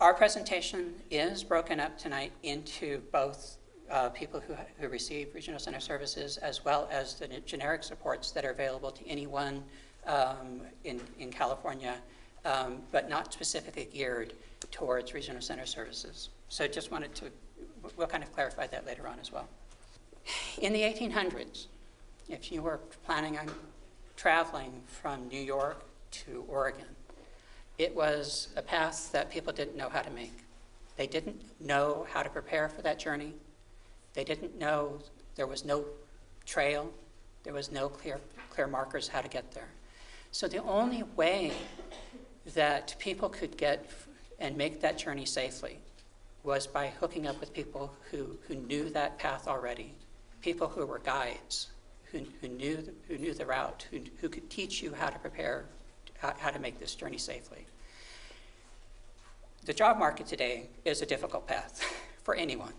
our presentation is broken up tonight into both people who receive regional center services as well as the generic supports that are available to anyone in California, but not specifically geared towards regional center services. So just wanted to, we'll kind of clarify that later on as well. In the 1800s, if you were planning on traveling from New York to Oregon, it was a path that people didn't know how to make. They didn't know how to prepare for that journey. They didn't know, there was no trail, there was no clear markers how to get there. So the only way that people could get and make that journey safely was by hooking up with people who knew that path already, people who were guides, who knew the route, who could teach you how to prepare, how to make this journey safely. The job market today is a difficult path for anyone.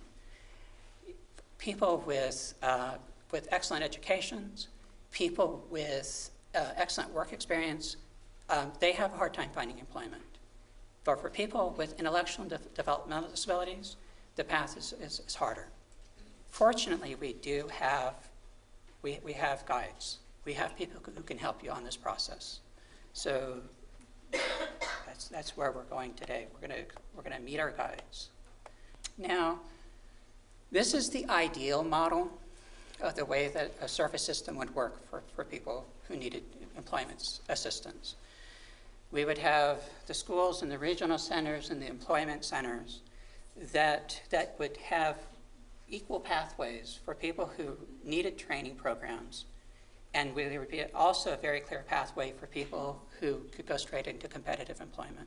People with excellent educations, people with excellent work experience, they have a hard time finding employment. But for people with intellectual and developmental disabilities, the path is harder. Fortunately, we have guides. We have people who can help you on this process. So that's where we're going today. We're gonna meet our guides. Now, this is the ideal model of the way that a service system would work for people who needed employment assistance. We would have the schools and the regional centers and the employment centers that would have equal pathways for people who needed training programs. And there would be also a very clear pathway for people who could go straight into competitive employment.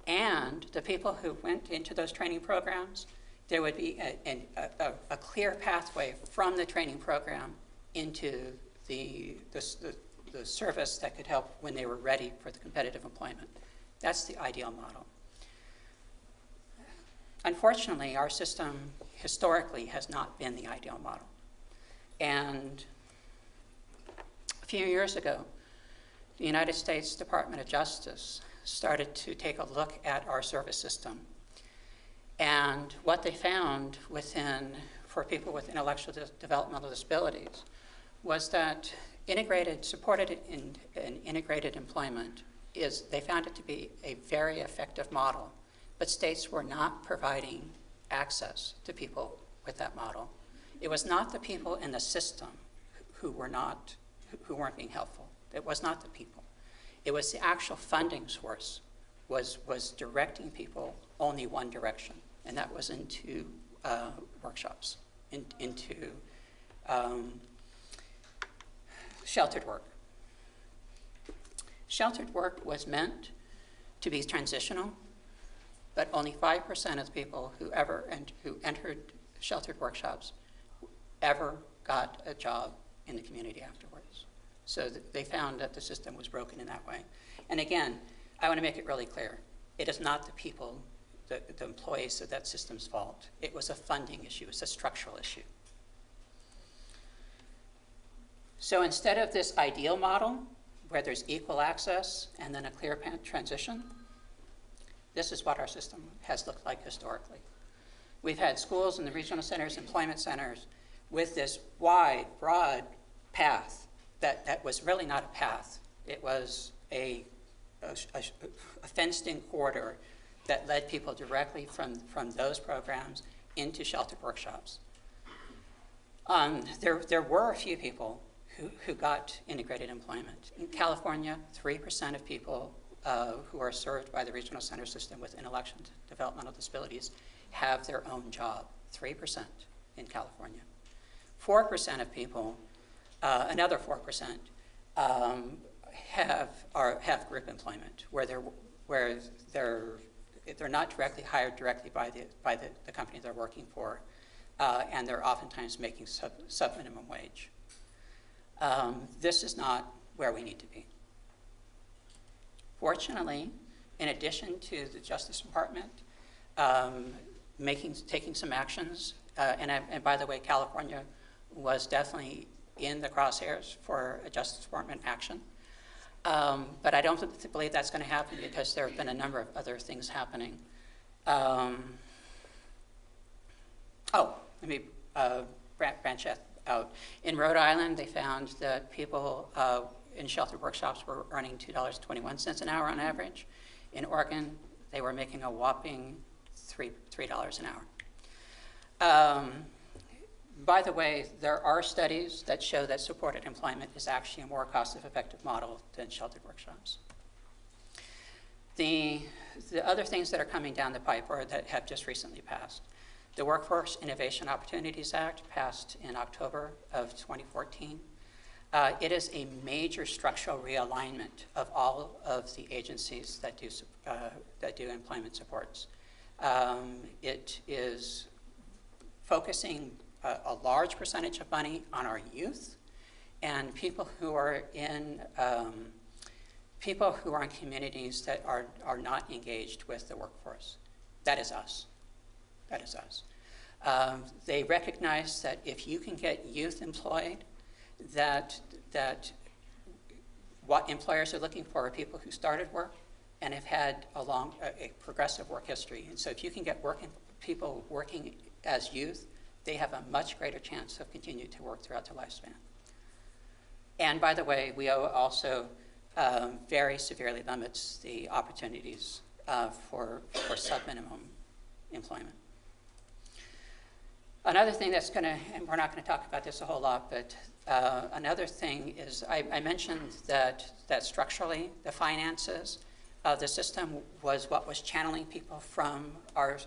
And the people who went into those training programs, there would be a clear pathway from the training program into the service that could help when they were ready for the competitive employment. That's the ideal model. Unfortunately, our system historically has not been the ideal model. And a few years ago, the United States Department of Justice started to take a look at our service system. And what they found for people with intellectual developmental disabilities was that supported and integrated employment they found it to be a very effective model, but states were not providing access to people with that model. It was not the people in the system who weren't being helpful. It was not the people. It was the actual funding source was directing people only one direction, and that was into workshops, into sheltered work. Sheltered work was meant to be transitional, but only 5% of the people who entered sheltered workshops ever got a job in the community afterwards. So they found that the system was broken in that way. And again, I want to make it really clear. It is not the people, the employees of that system's fault. It was a funding issue. It's a structural issue. So instead of this ideal model where there's equal access and then a clear transition, this is what our system has looked like historically. We've had schools and the regional centers, employment centers, with this wide, broad path that was really not a path. It was a fenced-in corridor that led people directly from those programs into sheltered workshops. There were a few people who got integrated employment. In California, 3% of people who are served by the regional center system with intellectual and developmental disabilities have their own job, 3% in California. 4% of people, another 4%, have group employment where they're not directly hired by the company they're working for, and they're oftentimes making sub-minimum wage. This is not where we need to be. Fortunately, in addition to the Justice Department taking some actions, and by the way, California was definitely in the crosshairs for a Justice Department action. But I don't believe that's going to happen because there have been a number of other things happening. Let me branch out. In Rhode Island, they found that people in sheltered workshops were earning $2.21 an hour on average. In Oregon, they were making a whopping $3 an hour. By the way, there are studies that show that supported employment is actually a more cost-effective model than sheltered workshops. The other things that are coming down the pipe or that have just recently passed. The Workforce Innovation Opportunities Act passed in October of 2014. It is a major structural realignment of all of the agencies that do employment supports. It is focusing a large percentage of money on our youth and people who are in communities that are not engaged with the workforce. That is us. That is us. They recognize that if you can get youth employed, that what employers are looking for are people who started work and have had a progressive work history. And so if you can get people working as youth, they have a much greater chance of continuing to work throughout their lifespan. And by the way, we also very severely limits the opportunities for sub-minimum employment. Another thing that's going to, and we're not going to talk about this a whole lot, but another thing is I mentioned that structurally the finances of the system was what was channeling people from our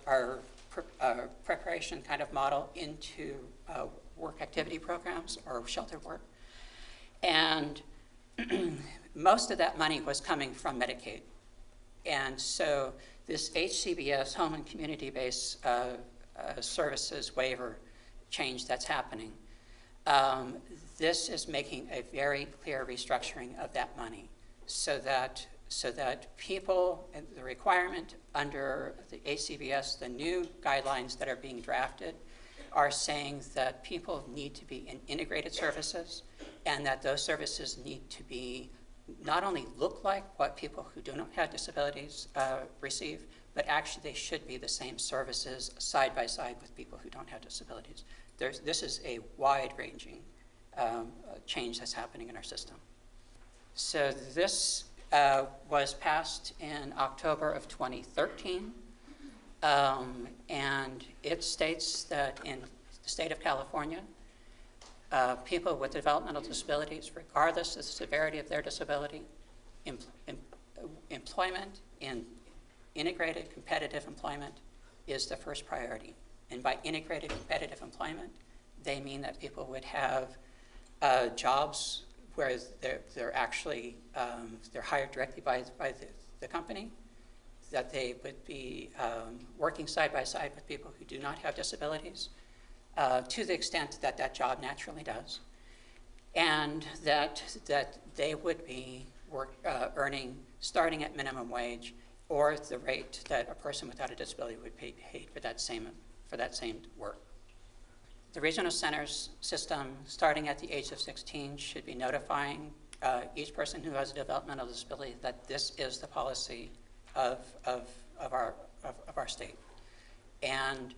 preparation kind of model into work activity programs or sheltered work. And most of that money was coming from Medicaid. And so this HCBS, Home and Community-Based Services waiver change that's happening, this is making a very clear restructuring of that money so that people, the requirement under the HCBS, the new guidelines that are being drafted are saying that people need to be in integrated services and that those services need to be not only look like what people who do not have disabilities receive, but actually they should be the same services side by side with people who don't have disabilities. This is a wide-ranging change that's happening in our system. So this was passed in October of 2013, and it states that in the state of California, people with developmental disabilities, regardless of the severity of their disability, employment in integrated competitive employment is the first priority. And by integrated competitive employment, they mean that people would have jobs where they're actually they're hired directly by the company, that they would be working side by side with people who do not have disabilities, to the extent that that job naturally does, and that they would be earning starting at minimum wage or the rate that a person without a disability would be paid for that same work. The regional centers system, starting at the age of 16, should be notifying each person who has a developmental disability that this is the policy of our state. And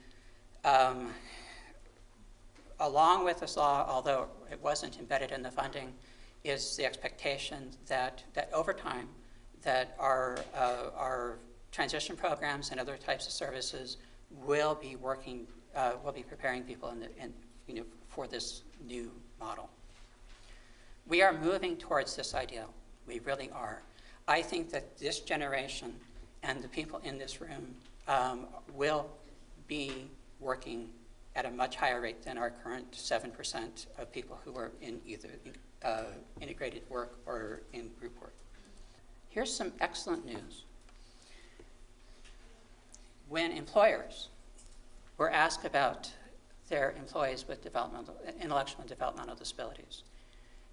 along with this law, although it wasn't embedded in the funding, is the expectation that over time, that our transition programs and other types of services will be preparing people for this new model. We are moving towards this ideal. We really are. I think that this generation and the people in this room will be working at a much higher rate than our current 7% of people who are in either integrated work or in group work. Here's some excellent news. When employers were asked about their employees with intellectual and developmental disabilities,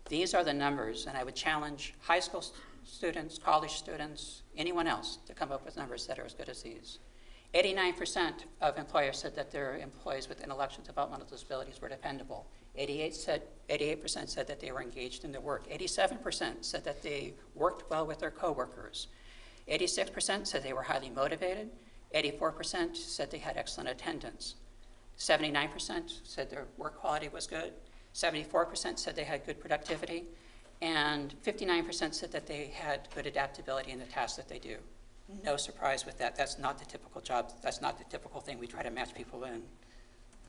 these are the numbers, and I would challenge high school students, college students, anyone else to come up with numbers that are as good as these. 89% of employers said that their employees with intellectual and developmental disabilities were dependable. 88% said that they were engaged in their work. 87% said that they worked well with their coworkers. 86% said they were highly motivated. 84% said they had excellent attendance. 79% said their work quality was good. 74% said they had good productivity. And 59% said that they had good adaptability in the tasks that they do. No surprise with that. That's not the typical job. That's not the typical thing we try to match people in.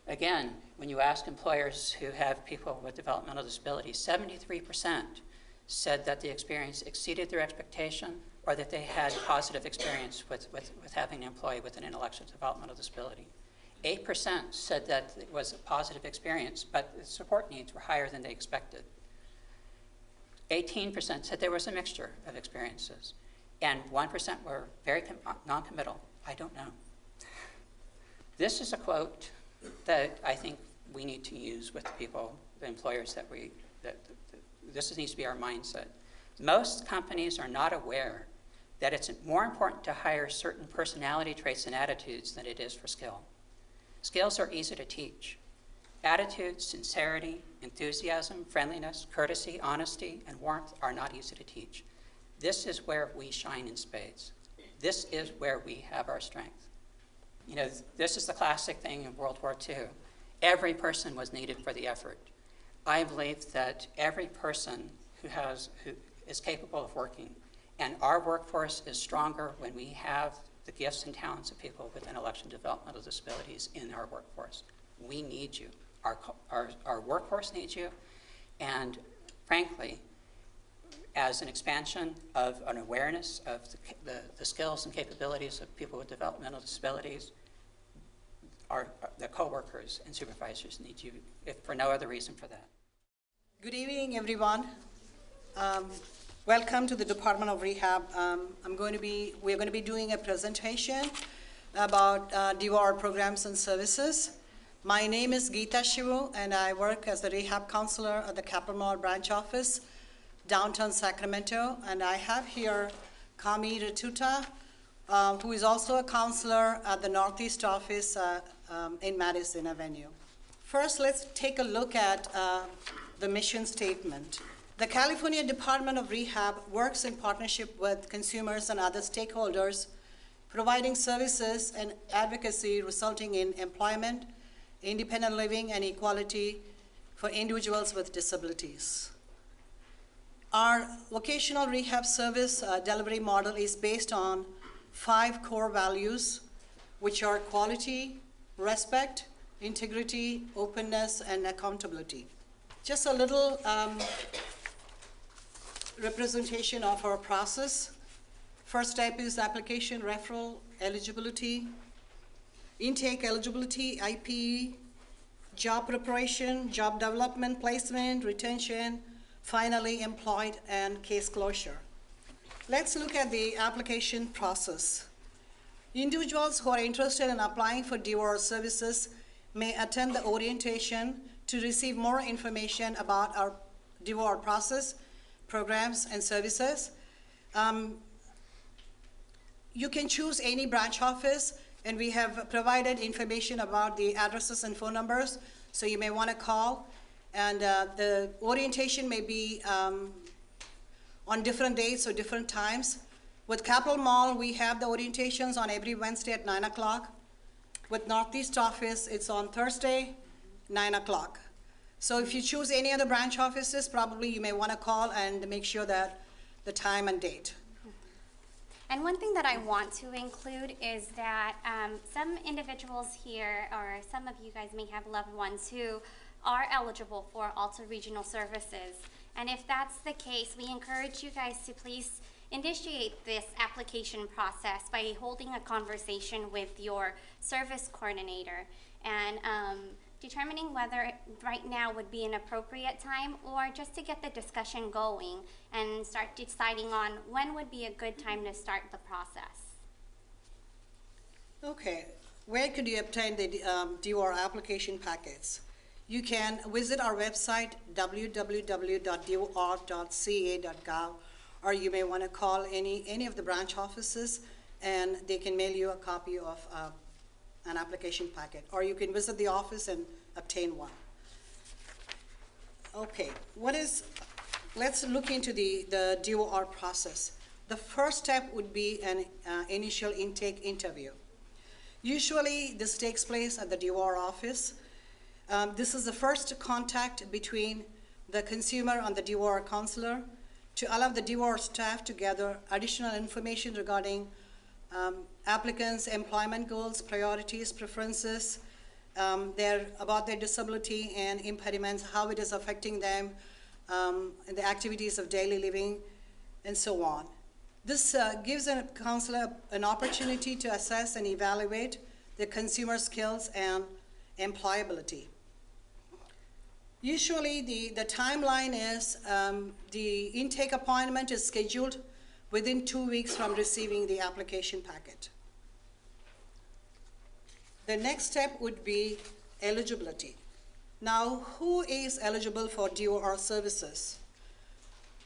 Again, when you ask employers who have people with developmental disabilities, 73% said that the experience exceeded their expectation or that they had positive experience with having an employee with an intellectual developmental disability. 8% said that it was a positive experience, but the support needs were higher than they expected. 18% said there was a mixture of experiences, and 1% were very non-committal. I don't know. This is a quote that I think we need to use with the people, the employers this needs to be our mindset. Most companies are not aware that it's more important to hire certain personality traits and attitudes than it is for skill. Skills are easy to teach. Attitudes, sincerity, enthusiasm, friendliness, courtesy, honesty, and warmth are not easy to teach. This is where we shine in spades. This is where we have our strength. You know, this is the classic thing in World War II. Every person was needed for the effort. I believe that every person who is capable of working, and our workforce is stronger when we have the gifts and talents of people with intellectual developmental disabilities in our workforce. We need you. Our workforce needs you, and frankly, as an expansion of an awareness of the skills and capabilities of people with developmental disabilities, the coworkers and supervisors need you, if for no other reason for that. Good evening, everyone. Welcome to the Department of Rehab. We're going to be doing a presentation about DOR programs and services. My name is Geeta Shivu, and I work as the rehab counselor at the Capitol Mall branch office, downtown Sacramento. And I have here Kami Ratuta, who is also a counselor at the Northeast office in Madison Avenue. First, let's take a look at the mission statement. The California Department of Rehab works in partnership with consumers and other stakeholders, providing services and advocacy resulting in employment, independent living, and equality for individuals with disabilities. Our vocational rehab service delivery model is based on 5 core values, which are quality, respect, integrity, openness, and accountability. Just a little representation of our process. First step is application, referral, eligibility, intake, eligibility, IPE, job preparation, job development, placement, retention, finally employed, and case closure. Let's look at the application process. Individuals who are interested in applying for DOR services may attend the orientation to receive more information about our DOR process, programs, and services. You can choose any branch office, and we have provided information about the addresses and phone numbers, so you may want to call. And the orientation may be on different dates or different times. With Capitol Mall, we have the orientations on every Wednesday at 9 o'clock. With Northeast office, it's on Thursday, 9 o'clock. So if you choose any of the branch offices, probably you may want to call and make sure that the time and date. And one thing that I want to include is that some individuals here, or some of you guys may have loved ones who are eligible for Alta Regional Services. And if that's the case, we encourage you guys to please initiate this application process by holding a conversation with your service coordinator and determining whether right now would be an appropriate time, or just to get the discussion going and start deciding on when would be a good time to start the process. Okay, where could you obtain the DOR application packets? You can visit our website, www.dor.ca.gov, or you may want to call any of the branch offices, and they can mail you a copy of an application packet, or you can visit the office and obtain one. Okay, let's look into the DOR process. The first step would be an initial intake interview. Usually, this takes place at the DOR office. This is the first contact between the consumer and the DOR counselor to allow the DOR staff to gather additional information regarding applicants' employment goals, priorities, preferences, about their disability and impediments, how it is affecting them, and the activities of daily living, and so on. This gives a counselor an opportunity to assess and evaluate the consumer skills and employability. Usually the timeline is the intake appointment is scheduled within 2 weeks from receiving the application packet. The next step would be eligibility. Now, who is eligible for DOR services?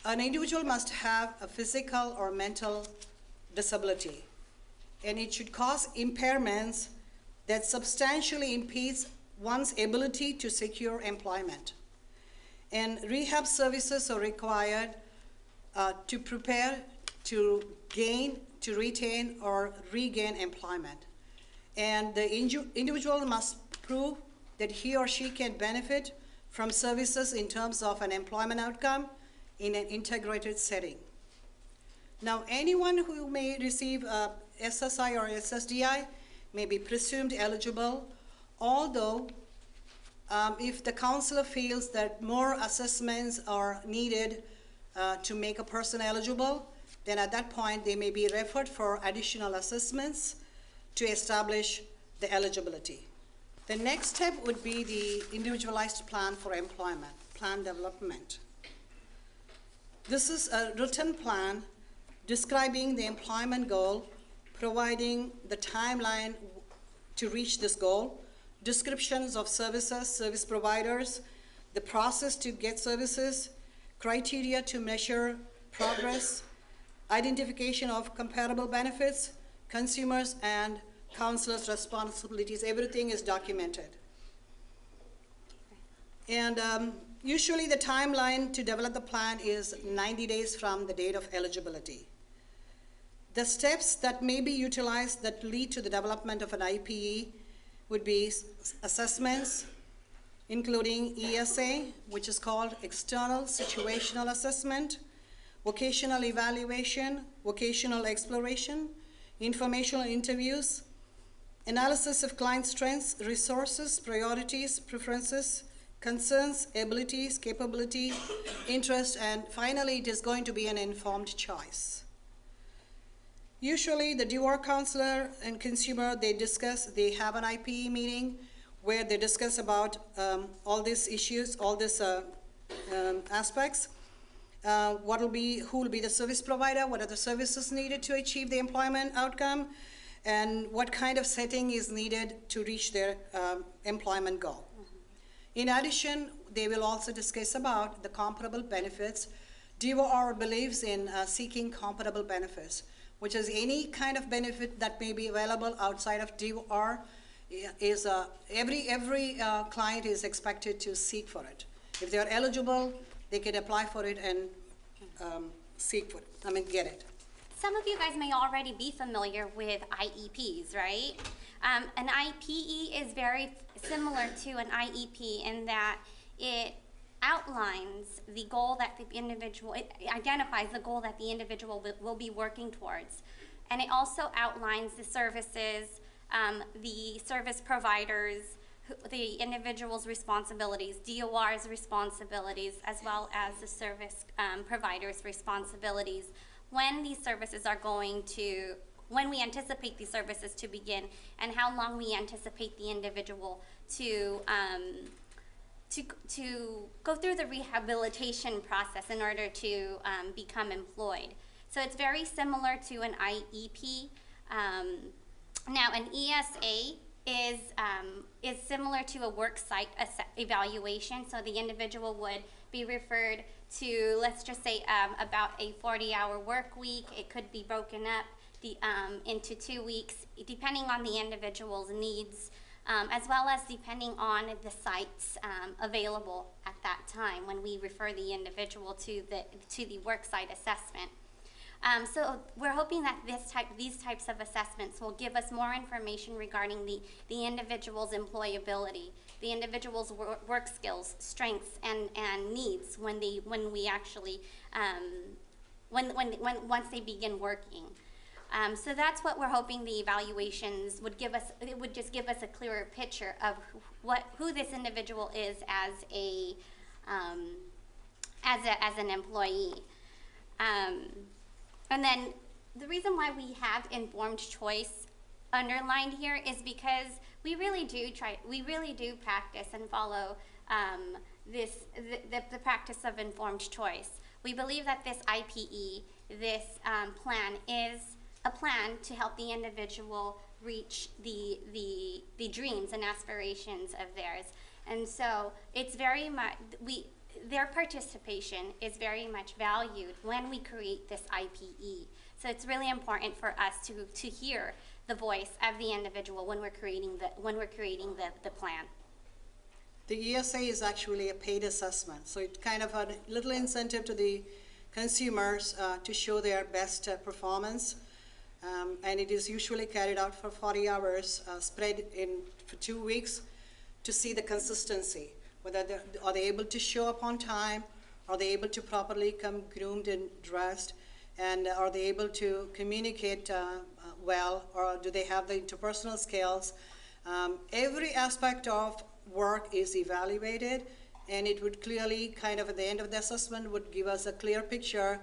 An individual must have a physical or mental disability, and it should cause impairments that substantially impedes one's ability to secure employment. And rehab services are required to prepare to gain, to retain, or regain employment. And the individual must prove that he or she can benefit from services in terms of an employment outcome in an integrated setting. Now, anyone who may receive a SSI or SSDI may be presumed eligible, although if the counselor feels that more assessments are needed to make a person eligible, then at that point they may be referred for additional assessments to establish the eligibility. The next step would be the individualized plan for employment, plan development. This is a written plan describing the employment goal, providing the timeline to reach this goal, descriptions of services, service providers, the process to get services, criteria to measure progress, identification of comparable benefits, consumers and counselors' responsibilities. Everything is documented. And usually the timeline to develop the plan is 90 days from the date of eligibility. The steps that may be utilized that lead to the development of an IPE would be assessments, including ESA, which is called External Situational Assessment, vocational evaluation, vocational exploration, informational interviews, analysis of client strengths, resources, priorities, preferences, concerns, abilities, capability, interest, and finally it is going to be an informed choice. Usually the DOR counselor and consumer, they have an IPE meeting where they discuss about all these issues, all these aspects. Who will be the service provider, what are the services needed to achieve the employment outcome, and what kind of setting is needed to reach their employment goal. In addition, they will also discuss about the comparable benefits. DOR believes in seeking comparable benefits, which is any kind of benefit that may be available outside of DOR. Every client is expected to seek for it. If they are eligible, they can apply for it and get it. Some of you guys may already be familiar with IEPs, right? An IPE is very similar to an IEP in that it outlines the goal that the individual, it identifies the goal that the individual will be working towards. And it also outlines the services, the service providers, the individual's responsibilities, DOR's responsibilities, as well as the service provider's responsibilities when these services are when we anticipate these services to begin, and how long we anticipate the individual to go through the rehabilitation process in order to become employed. So it's very similar to an IEP. Now, an ESA is similar to a work site evaluation. So the individual would be referred to, let's just say, about a 40-hour work week. It could be broken up into 2 weeks, depending on the individual's needs as well as depending on the sites available at that time when we refer the individual to the worksite assessment. So we're hoping that these types of assessments will give us more information regarding the individual's employability, the individual's work skills, strengths, and needs once they begin working. So that's what we're hoping the evaluations would give us. It would just give us a clearer picture of who this individual is as an employee. And then the reason why we have informed choice underlined here is because we really do practice and follow the practice of informed choice. We believe that this IPE, this plan, is a plan to help the individual reach the dreams and aspirations of theirs. And so it's very much, their participation is very much valued when we create this IPE. So it's really important for us to hear the voice of the individual when we're creating the plan. The ESA is actually a paid assessment, so it kind of a little incentive to the consumers to show their best performance. And it is usually carried out for 40 hours, spread for 2 weeks to see the consistency. Whether are they able to show up on time, are they able to properly come groomed and dressed, and are they able to communicate well, or do they have the interpersonal skills? Every aspect of work is evaluated, and it would clearly kind of at the end of the assessment would give us a clear picture,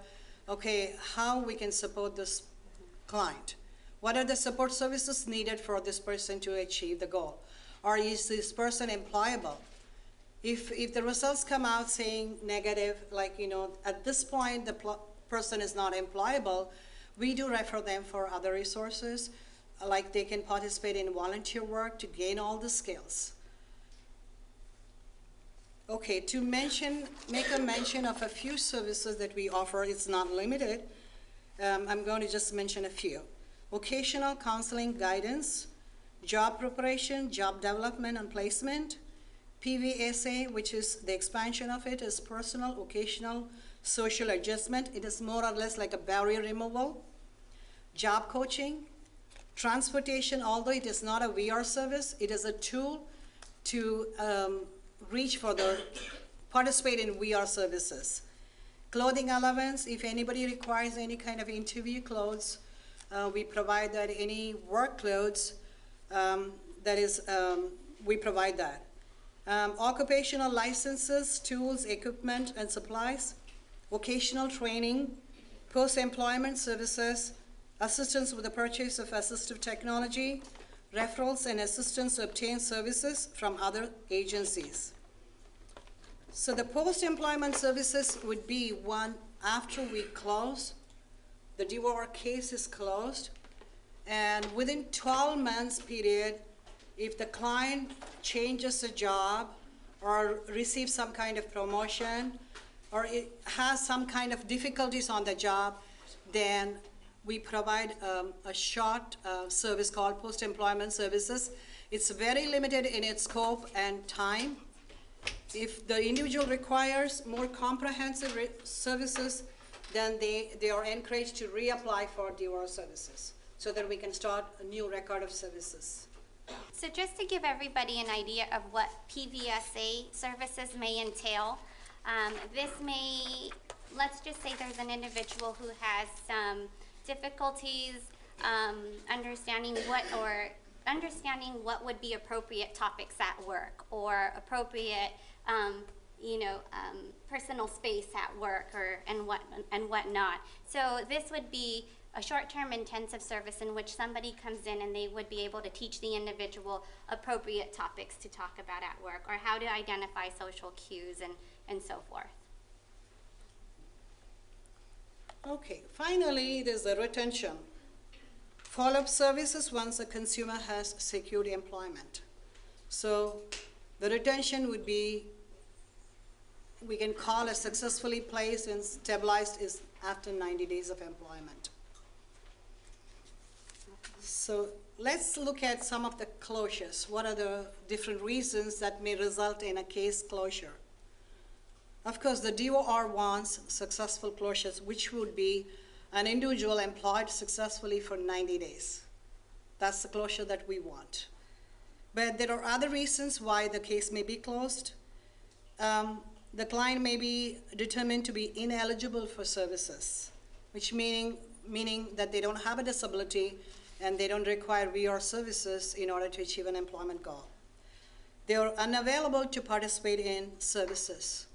okay, how we can support this client. What are the support services needed for this person to achieve the goal? Or is this person employable? If the results come out saying negative, like, at this point the person is not employable, we do refer them for other resources, like they can participate in volunteer work to gain all the skills. Okay, to make a mention of a few services that we offer, it's not limited. I'm going to just mention a few. Vocational counseling guidance, job preparation, job development and placement, PVSA, which is the expansion of it, is personal, vocational, social adjustment. It is more or less like a barrier removal. Job coaching, transportation, although it is not a VR service, it is a tool to participate in VR services. Clothing allowance, if anybody requires any kind of interview clothes, we provide that. Any work clothes, we provide that. Occupational licenses, tools, equipment, and supplies, vocational training, post-employment services, assistance with the purchase of assistive technology, referrals and assistance to obtain services from other agencies. So the post-employment services would be one after we close, the DOR case is closed, and within 12 months period, if the client changes a job or receives some kind of promotion or it has some kind of difficulties on the job, then we provide a short service called post-employment services. It's very limited in its scope and time. If the individual requires more comprehensive services, then they are encouraged to reapply for DOR services so that we can start a new record of services. So just to give everybody an idea of what PVSA services may entail, let's just say there's an individual who has some difficulties understanding what would be appropriate topics at work or appropriate personal space at work and whatnot. So this would be a short-term intensive service in which somebody comes in and they would be able to teach the individual appropriate topics to talk about at work or how to identify social cues and so forth. Okay, finally, there's the retention. Follow-up services once a consumer has secured employment. So the retention would be, we can call it successfully placed and stabilized is after 90 days of employment. So let's look at some of the closures. What are the different reasons that may result in a case closure? Of course, the DOR wants successful closures, which would be an individual employed successfully for 90 days. That's the closure that we want. But there are other reasons why the case may be closed. The client may be determined to be ineligible for services, which meaning that they don't have a disability and they don't require VR services in order to achieve an employment goal. They are unavailable to participate in services,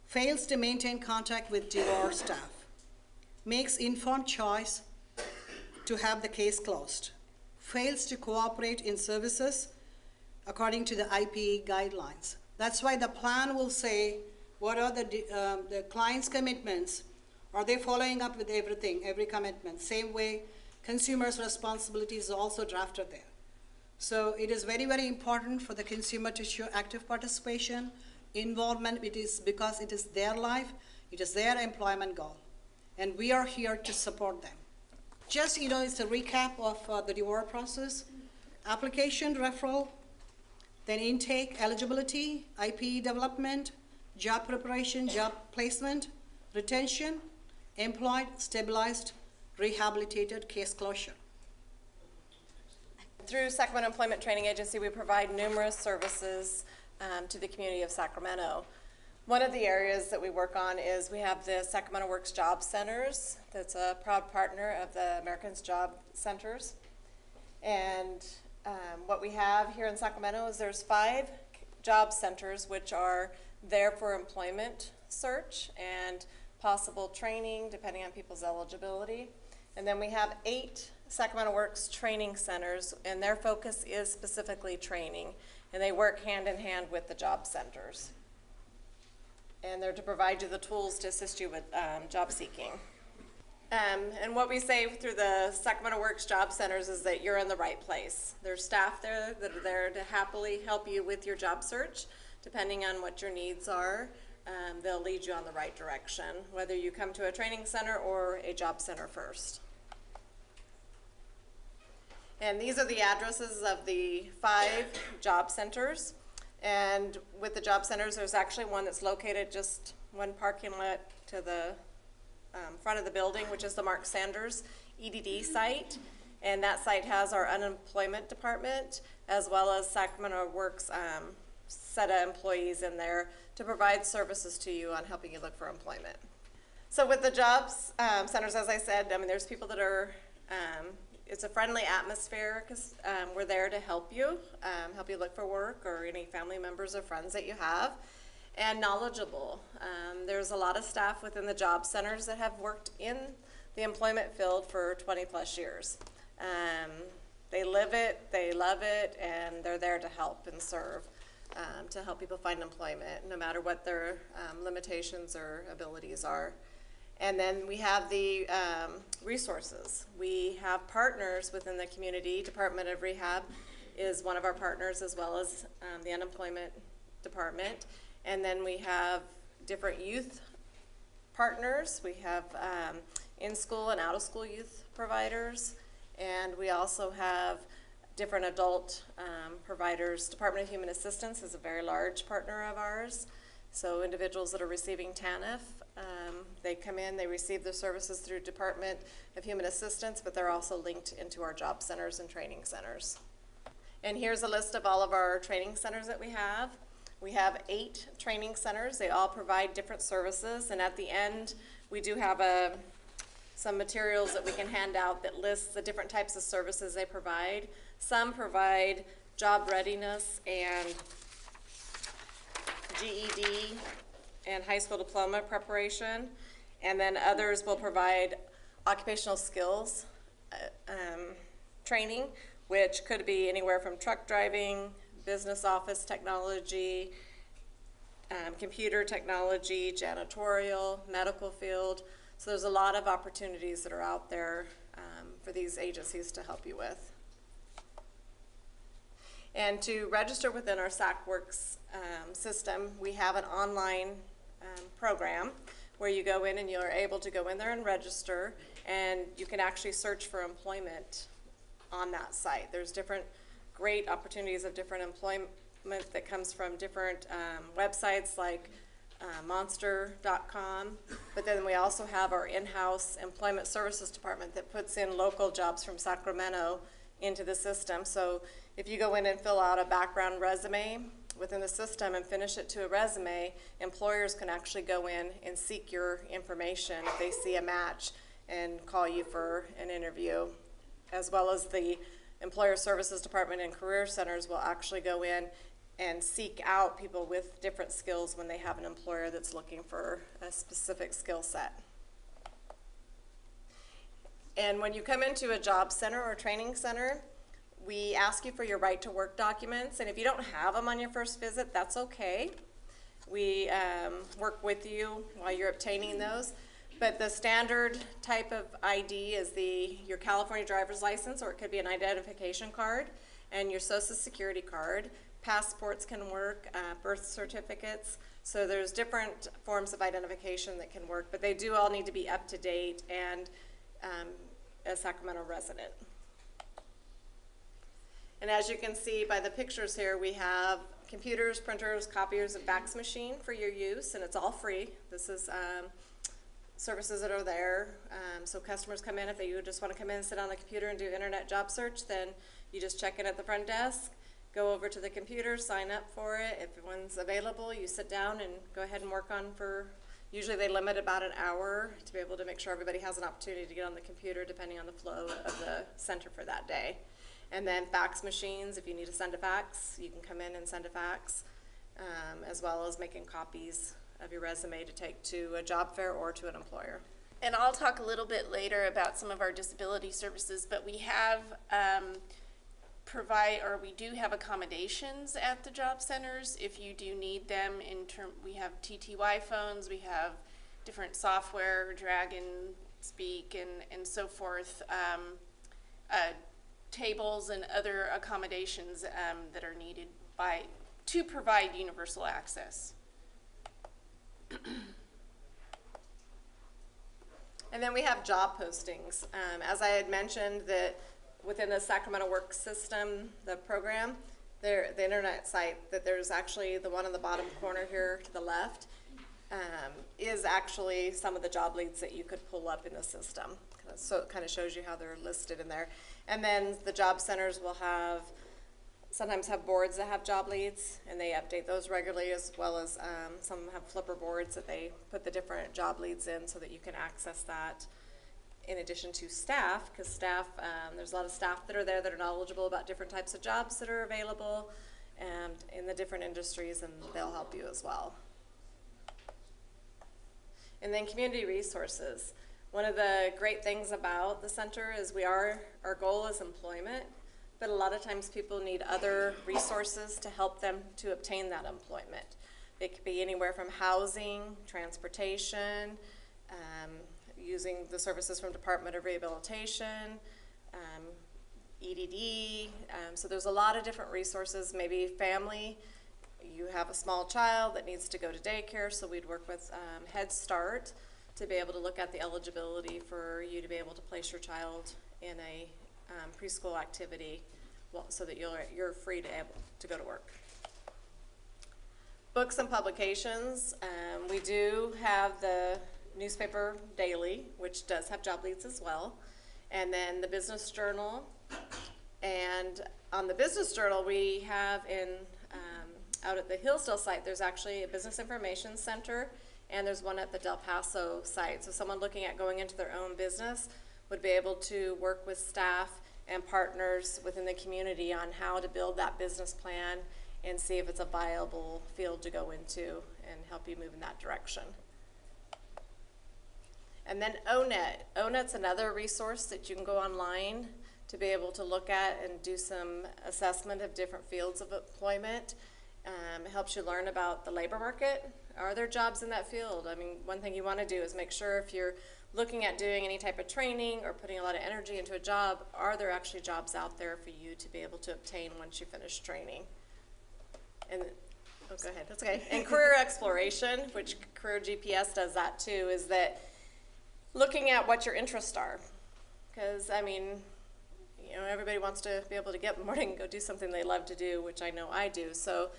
fails to maintain contact with DOR staff, makes informed choice to have the case closed, fails to cooperate in services according to the IPE guidelines. That's why the plan will say, what are the client's commitments? Are they following up with everything, every commitment? Same way, consumers' responsibility is also drafted there. So it is very, very important for the consumer to show active participation, involvement, because it is their life, it is their employment goal. And we are here to support them. Just, it's a recap of the DOR process. Application, referral, then intake, eligibility, IPE development, job preparation, job placement, retention, employed, stabilized, rehabilitated, case closure. Through Sacramento Employment Training Agency, we provide numerous services to the community of Sacramento. One of the areas that we work on is we have the Sacramento Works Job Centers. That's a proud partner of the Americans Job Centers. And what we have here in Sacramento is there's 5 job centers which are there for employment search and possible training depending on people's eligibility. And then we have 8 Sacramento Works training centers, and their focus is specifically training. And they work hand in hand with the job centers. And they're to provide you the tools to assist you with job seeking. And what we say through the Sacramento Works Job Centers is that you're in the right place. There's staff there that are there to happily help you with your job search. Depending on what your needs are, they'll lead you on the right direction, whether you come to a training center or a job center first. And these are the addresses of the 5 job centers. And with the job centers, there's actually one that's located just one parking lot to the front of the building, which is the Marc Sanders EDD site. And that site has our unemployment department, as well as Sacramento Works set of employees in there to provide services to you on helping you look for employment. So with the jobs centers, as I said, there's people that are, it's a friendly atmosphere because we're there to help you look for work or any family members or friends that you have, and knowledgeable. There's a lot of staff within the job centers that have worked in the employment field for 20 plus years. They live it, they love it, and they're there to help and serve, to help people find employment, no matter what their limitations or abilities are. And then we have the resources. We have partners within the community. Department of Rehab is one of our partners, as well as the unemployment department. And then we have different youth partners. We have in-school and out-of-school youth providers. And we also have different adult providers. Department of Human Assistance is a very large partner of ours. So individuals that are receiving TANF, they come in, they receive their services through Department of Human Assistance, but they're also linked into our job centers and training centers. And here's a list of all of our training centers that we have. We have 8 training centers. They all provide different services, and at the end, we do have some materials that we can hand out that lists the different types of services they provide. Some provide job readiness and GED and high school diploma preparation, and then others will provide occupational skills training, which could be anywhere from truck driving, business office technology, computer technology, janitorial, medical field. So there's a lot of opportunities that are out there for these agencies to help you with. And to register within our SacWorks system, we have an online program where you go in and you're able to go in there and register, and you can actually search for employment on that site. There's different great opportunities of different employment that comes from different websites like monster.com, but then we also have our in-house employment services department that puts in local jobs from Sacramento into the system. So if you go in and fill out a background resume within the system and finish it to a resume, employers can actually go in and seek your information if they see a match and call you for an interview, as well as the employer services department and career centers will actually go in and seek out people with different skills when they have an employer that's looking for a specific skill set. And when you come into a job center or training center, we ask you for your right to work documents, and if you don't have them on your first visit, that's okay. We work with you while you're obtaining those. But the standard type of ID is your California driver's license, or it could be an identification card, and your social security card. Passports can work, birth certificates. So there's different forms of identification that can work, but they do all need to be up to date and a Sacramento resident. And as you can see by the pictures here, we have computers, printers, copiers, and fax machine for your use, and it's all free. This is services that are there. So customers come in, if they just want to come in and sit on the computer and do internet job search, then you just check in at the front desk, go over to the computer, sign up for it. If one's available, you sit down and go ahead and work on usually they limit about an hour to be able to make sure everybody has an opportunity to get on the computer depending on the flow of the center for that day. And then fax machines, if you need to send a fax, you can come in and send a fax, as well as making copies of your resume to take to a job fair or to an employer. And I'll talk a little bit later about some of our disability services, but we have we do have accommodations at the job centers if you do need them. We have TTY phones, we have different software, Dragon Speak, and so forth, tables and other accommodations that are needed to provide universal access. And then we have job postings. As I had mentioned, that within the Sacramento Works system, the program, the internet site, that there's actually the one on the bottom corner here to the left, is actually some of the job leads that you could pull up in the system. So it kind of shows you how they're listed in there. And then the job centers will sometimes have boards that have job leads, and they update those regularly, as well as some of them have flipper boards that they put the different job leads in so that you can access that. In addition to staff, because staff, there's a lot of staff that are there that are knowledgeable about different types of jobs that are available and in the different industries, and they'll help you as well. And then community resources. One of the great things about the center is our goal is employment, but a lot of times people need other resources to help them to obtain that employment. It could be anywhere from housing, transportation, using the services from Department of Rehabilitation, EDD. So there's a lot of different resources. Maybe family, you have a small child that needs to go to daycare, so we'd work with Head Start to be able to look at the eligibility for you to be able to place your child in a preschool activity, so that you're free to go to work. Books and publications. We do have the newspaper daily, which does have job leads as well, and then the business journal. And on the business journal, we have out at the Hillsdale site, there's actually a business information center, and there's one at the Del Paso site. So someone looking at going into their own business would be able to work with staff and partners within the community on how to build that business plan and see if it's a viable field to go into and help you move in that direction. And then ONET. ONET's another resource that you can go online to be able to look at and do some assessment of different fields of employment. It helps you learn about the labor market. Are there jobs in that field? I mean, one thing you want to do is make sure if you're looking at doing any type of training or putting a lot of energy into a job, are there actually jobs out there for you to be able to obtain once you finish training? And oh, go ahead, that's okay. And career exploration, which Career GPS does that too, is that looking at what your interests are. Because, I mean, know, everybody wants to be able to get up in the morning and go do something they love to do, which I know I do. So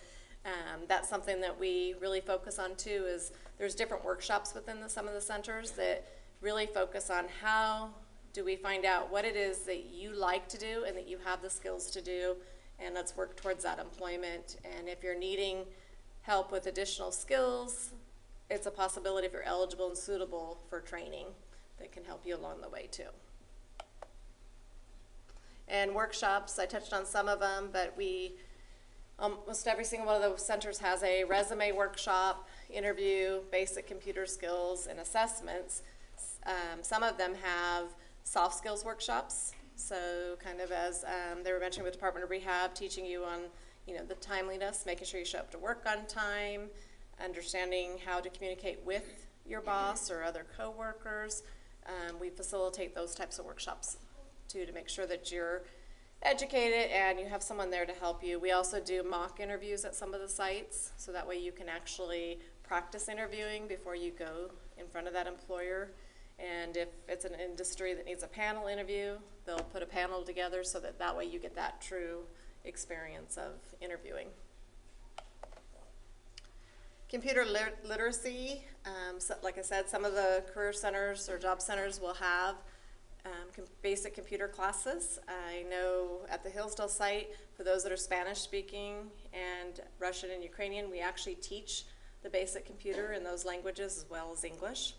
that's something that we really focus on too, is there's different workshops within some of the centers that really focus on how do we find out what it is that you like to do and that you have the skills to do, and let's work towards that employment. And if you're needing help with additional skills, it's a possibility if you're eligible and suitable for training that can help you along the way too. And workshops, I touched on some of them, but almost every single one of those centers has a resume workshop, interview, basic computer skills, and assessments. Some of them have soft skills workshops. So kind of as they were mentioning with Department of Rehab, teaching you on, you know, the timeliness, making sure you show up to work on time, understanding how to communicate with your boss or other coworkers. We facilitate those types of workshops too, to make sure that you're educated and you have someone there to help you. We also do mock interviews at some of the sites, so that way you can actually practice interviewing before you go in front of that employer. And if it's an industry that needs a panel interview, they'll put a panel together so that way you get that true experience of interviewing. Computer literacy, so like I said, some of the career centers or job centers will have basic computer classes. I know at the Hillsdale site, for those that are Spanish speaking and Russian and Ukrainian, we actually teach the basic computer in those languages as well as English.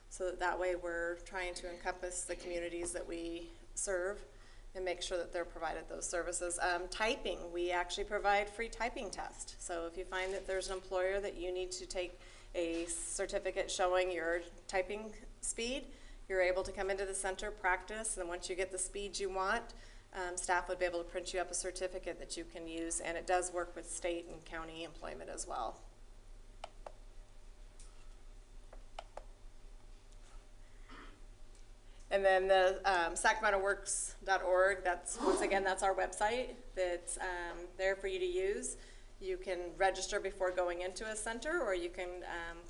So that way we're trying to encompass the communities that we serve and make sure that they're provided those services. Typing, we actually provide free typing tests. So if you find that there's an employer that you need to take a certificate showing your typing speed, you're able to come into the center, practice, and then once you get the speed you want, staff would be able to print you up a certificate that you can use, and it does work with state and county employment as well. And then the SacramentoWorks.org, once again, that's our website that's there for you to use. You can register before going into a center, or you can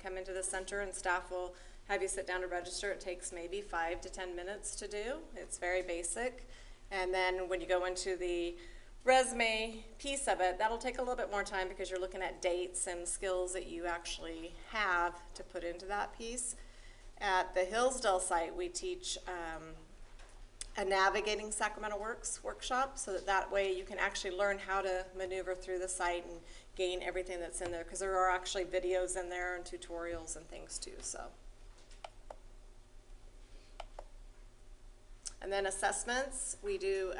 come into the center and staff will have you sit down to register. It takes maybe 5 to 10 minutes to do. It's very basic. And then when you go into the resume piece of it, that'll take a little bit more time because you're looking at dates and skills that you actually have to put into that piece. At the Hillsdale site, we teach a Navigating Sacramento Works workshop, so that way you can actually learn how to maneuver through the site and gain everything that's in there, because there are actually videos in there and tutorials and things too. So. And then assessments, we do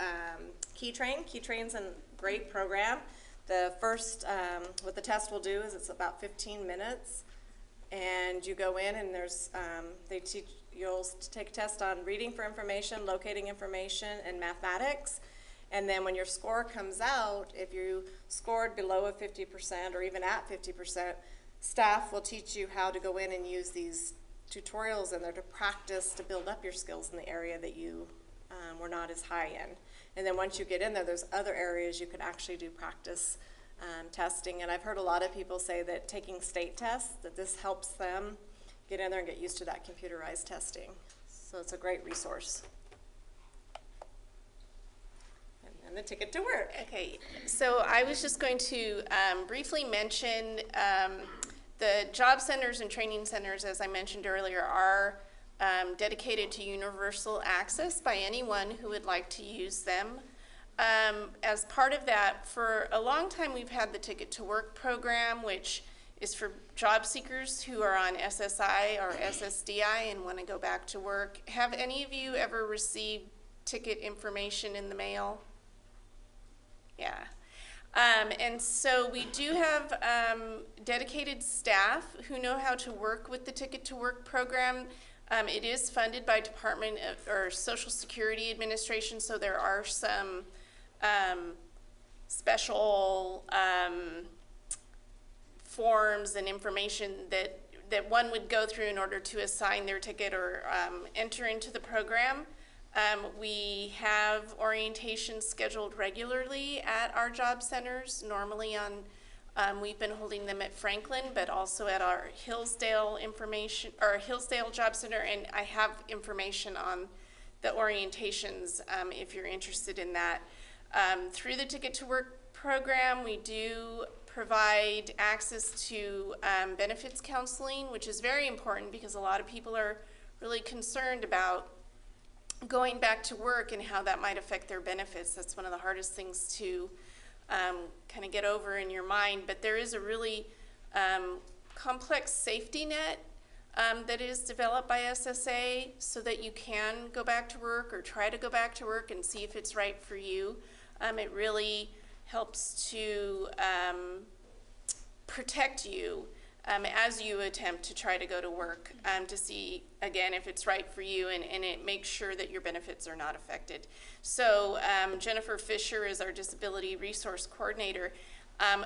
KeyTrain. KeyTrain's a great program. The first, what the test will do is it's about 15 minutes. And you go in and there's, you'll take a test on reading for information, locating information, and mathematics. And then when your score comes out, if you scored below a 50% or even at 50%, staff will teach you how to go in and use these tutorials in there to practice, to build up your skills in the area that you were not as high in. And then once you get in there, there's other areas you can actually do practice testing. And I've heard a lot of people say that taking state tests, that this helps them get in there and get used to that computerized testing. So it's a great resource. And the ticket to work. Okay, so I was just going to briefly mention the job centers and training centers, as I mentioned earlier, are dedicated to universal access by anyone who would like to use them. As part of that, for a long time we've had the Ticket to Work program, which is for job seekers who are on SSI or SSDI and want to go back to work. Have any of you ever received ticket information in the mail? Yeah. And so we do have dedicated staff who know how to work with the Ticket to Work program. It is funded by Department of, or Social Security Administration, so there are some special forms and information that one would go through in order to assign their ticket or enter into the program. We have orientations scheduled regularly at our job centers, normally on, we've been holding them at Franklin, but also at our Hillsdale Hillsdale Job Center, and I have information on the orientations if you're interested in that. Through the Ticket to Work program, we do provide access to benefits counseling, which is very important because a lot of people are really concerned about going back to work and how that might affect their benefits. That's one of the hardest things to kind of get over in your mind, but there is a really complex safety net that is developed by SSA so that you can go back to work or try to go back to work and see if it's right for you. It really helps to protect you as you attempt to try to go to work to see, again, if it's right for you, and it makes sure that your benefits are not affected. So Jennifer Fisher is our Disability Resource Coordinator,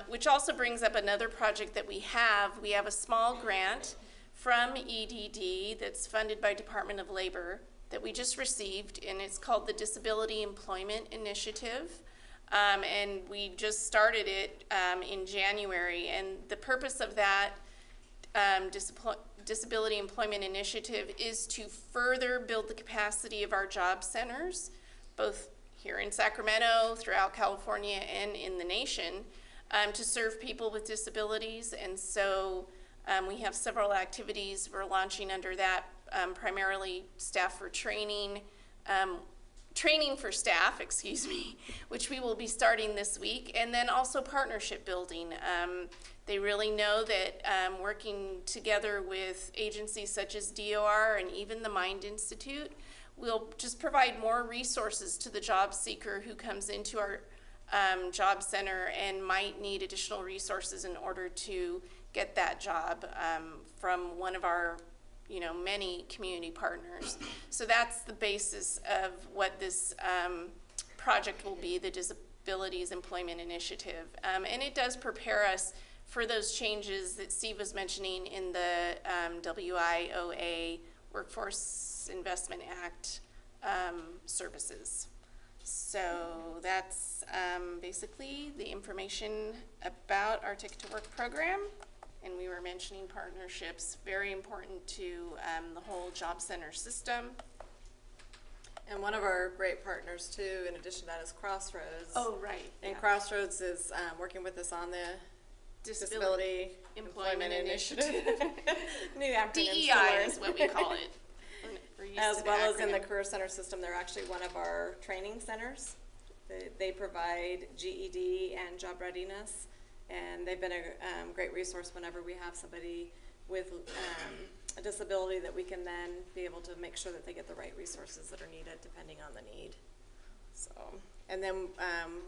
which also brings up another project that we have. We have a small grant from EDD that's funded by Department of Labor that we just received, and it's called the Disability Employment Initiative. And we just started it in January, and the purpose of that Disability Employment Initiative is to further build the capacity of our job centers, both here in Sacramento, throughout California, and in the nation, to serve people with disabilities. And so we have several activities we're launching under that, primarily staff for training, training for staff, excuse me, which we will be starting this week, and then also partnership building. They really know that working together with agencies such as DOR and even the Mind Institute will just provide more resources to the job seeker who comes into our job center and might need additional resources in order to get that job from one of our many community partners. So that's the basis of what this project will be, the Disabilities Employment Initiative. And it does prepare us for those changes that Steve was mentioning in the WIOA, Workforce Investment Act services. So that's basically the information about our Ticket to Work program. And we were mentioning partnerships, very important to the whole job center system. And one of our great partners too, in addition to that, is Crossroads. Oh, right. And yeah. Crossroads is working with us on the Disability Employment Initiative. New acronyms to DEI learn. is what we call it. As well as in the Career Center system, they're actually one of our training centers. They provide GED and job readiness. And they've been a great resource whenever we have somebody with a disability that we can then be able to make sure that they get the right resources that are needed depending on the need. So, and then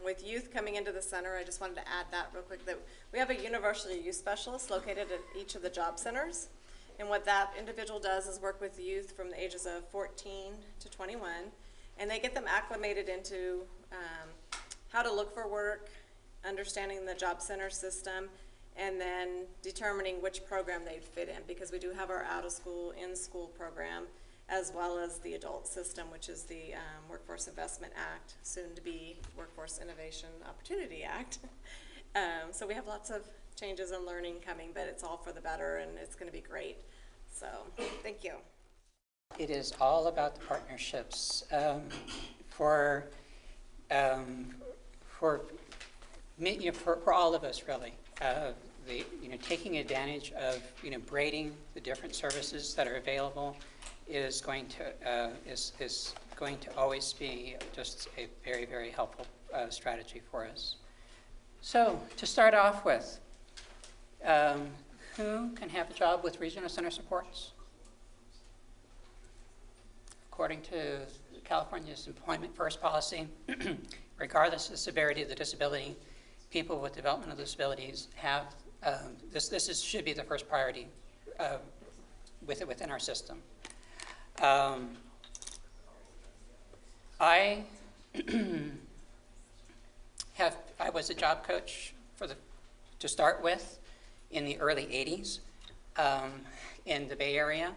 with youth coming into the center, I just wanted to add that real quick, that we have a universal youth specialist located at each of the job centers. And what that individual does is work with youth from the ages of 14 to 21, and they get them acclimated into how to look for work, understanding the job center system, and then determining which program they'd fit in, because we do have our out-of-school, in-school program, as well as the adult system, which is the Workforce Investment Act, soon to be Workforce Innovation Opportunity Act. So we have lots of changes and learning coming, but it's all for the better, and it's going to be great. So thank you. It is all about the partnerships. For all of us, really, taking advantage of braiding the different services that are available is going to always be just a very, very helpful strategy for us. So to start off with, who can have a job with Regional Center Supports? According to California's Employment First policy, regardless of the severity of the disability, people with developmental disabilities have, should be the first priority within our system. I was a job coach to start with in the early 80s in the Bay Area.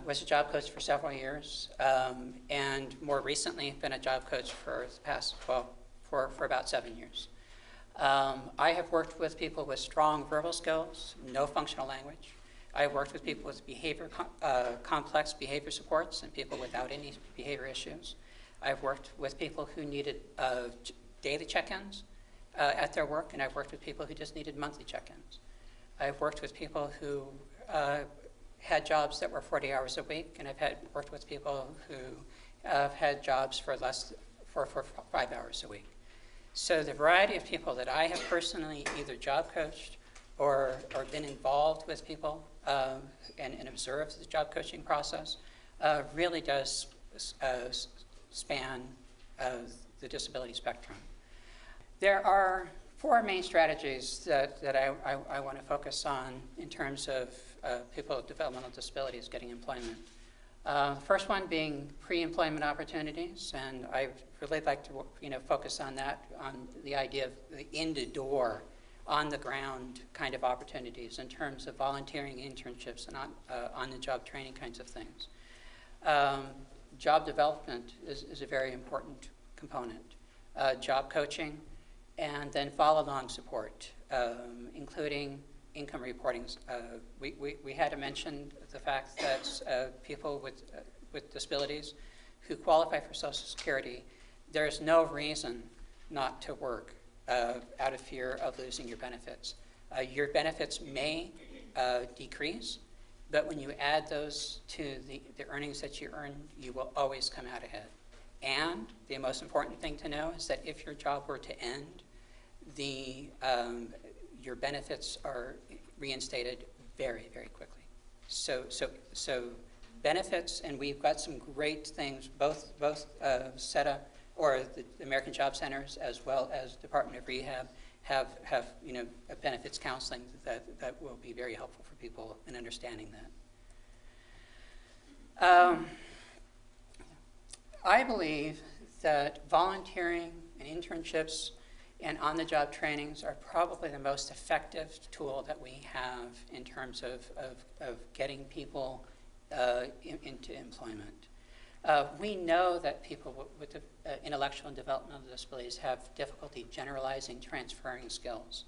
Was a job coach for several years, and more recently been a job coach for the past, for about 7 years. I have worked with people with strong verbal skills, no functional language, I've worked with people with complex behavior supports and people without any behavior issues. I've worked with people who needed daily check-ins at their work, and I've worked with people who just needed monthly check-ins. I've worked with people who had jobs that were 40 hours a week, and I've worked with people who have had jobs for 5 hours a week. So the variety of people that I have personally either job coached or been involved with people and observed the job coaching process really does span the disability spectrum. There are 4 main strategies that I want to focus on in terms of people with developmental disabilities getting employment. First one being pre-employment opportunities, and I really like to focus on that, on the idea of the in-the-door, on-the-ground kind of opportunities in terms of volunteering, internships, and on-the-job training kinds of things. Job development is a very important component. Job coaching, and then follow-along support, including income reporting. We had to mention the fact that people with disabilities who qualify for Social Security, there's no reason not to work out of fear of losing your benefits. Your benefits may decrease, but when you add those to the earnings that you earn, you will always come out ahead. And the most important thing to know is that if your job were to end, your benefits are reinstated very, very quickly. So benefits, and we've got some great things, both SETA or the American Job Centers as well as Department of Rehab have benefits counseling that will be very helpful for people in understanding that. I believe that volunteering and internships and on-the-job trainings are probably the most effective tool that we have in terms of getting people into employment. We know that people with intellectual and developmental disabilities have difficulty generalizing, transferring skills.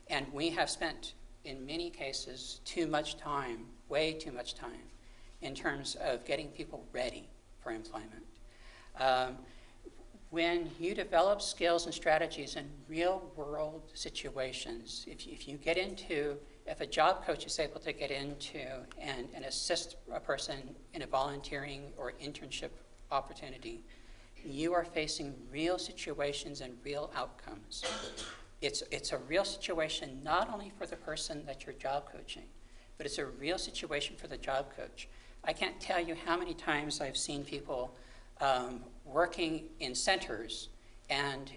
And we have spent, in many cases, too much time, way too much time, in terms of getting people ready for employment. When you develop skills and strategies in real-world situations, if a job coach is able to get into and assist a person in a volunteering or internship opportunity, you are facing real situations and real outcomes. It's a real situation not only for the person that you're job coaching, but it's a real situation for the job coach. I can't tell you how many times I've seen people working in centers and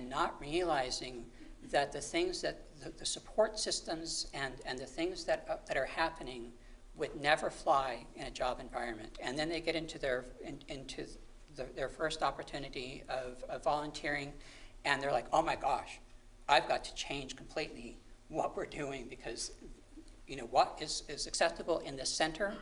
not realizing that the things that the support systems and the things that are happening would never fly in a job environment. And then they get into their first opportunity of volunteering, and they're like, oh my gosh, I've got to change completely what we're doing, because what is acceptable in the center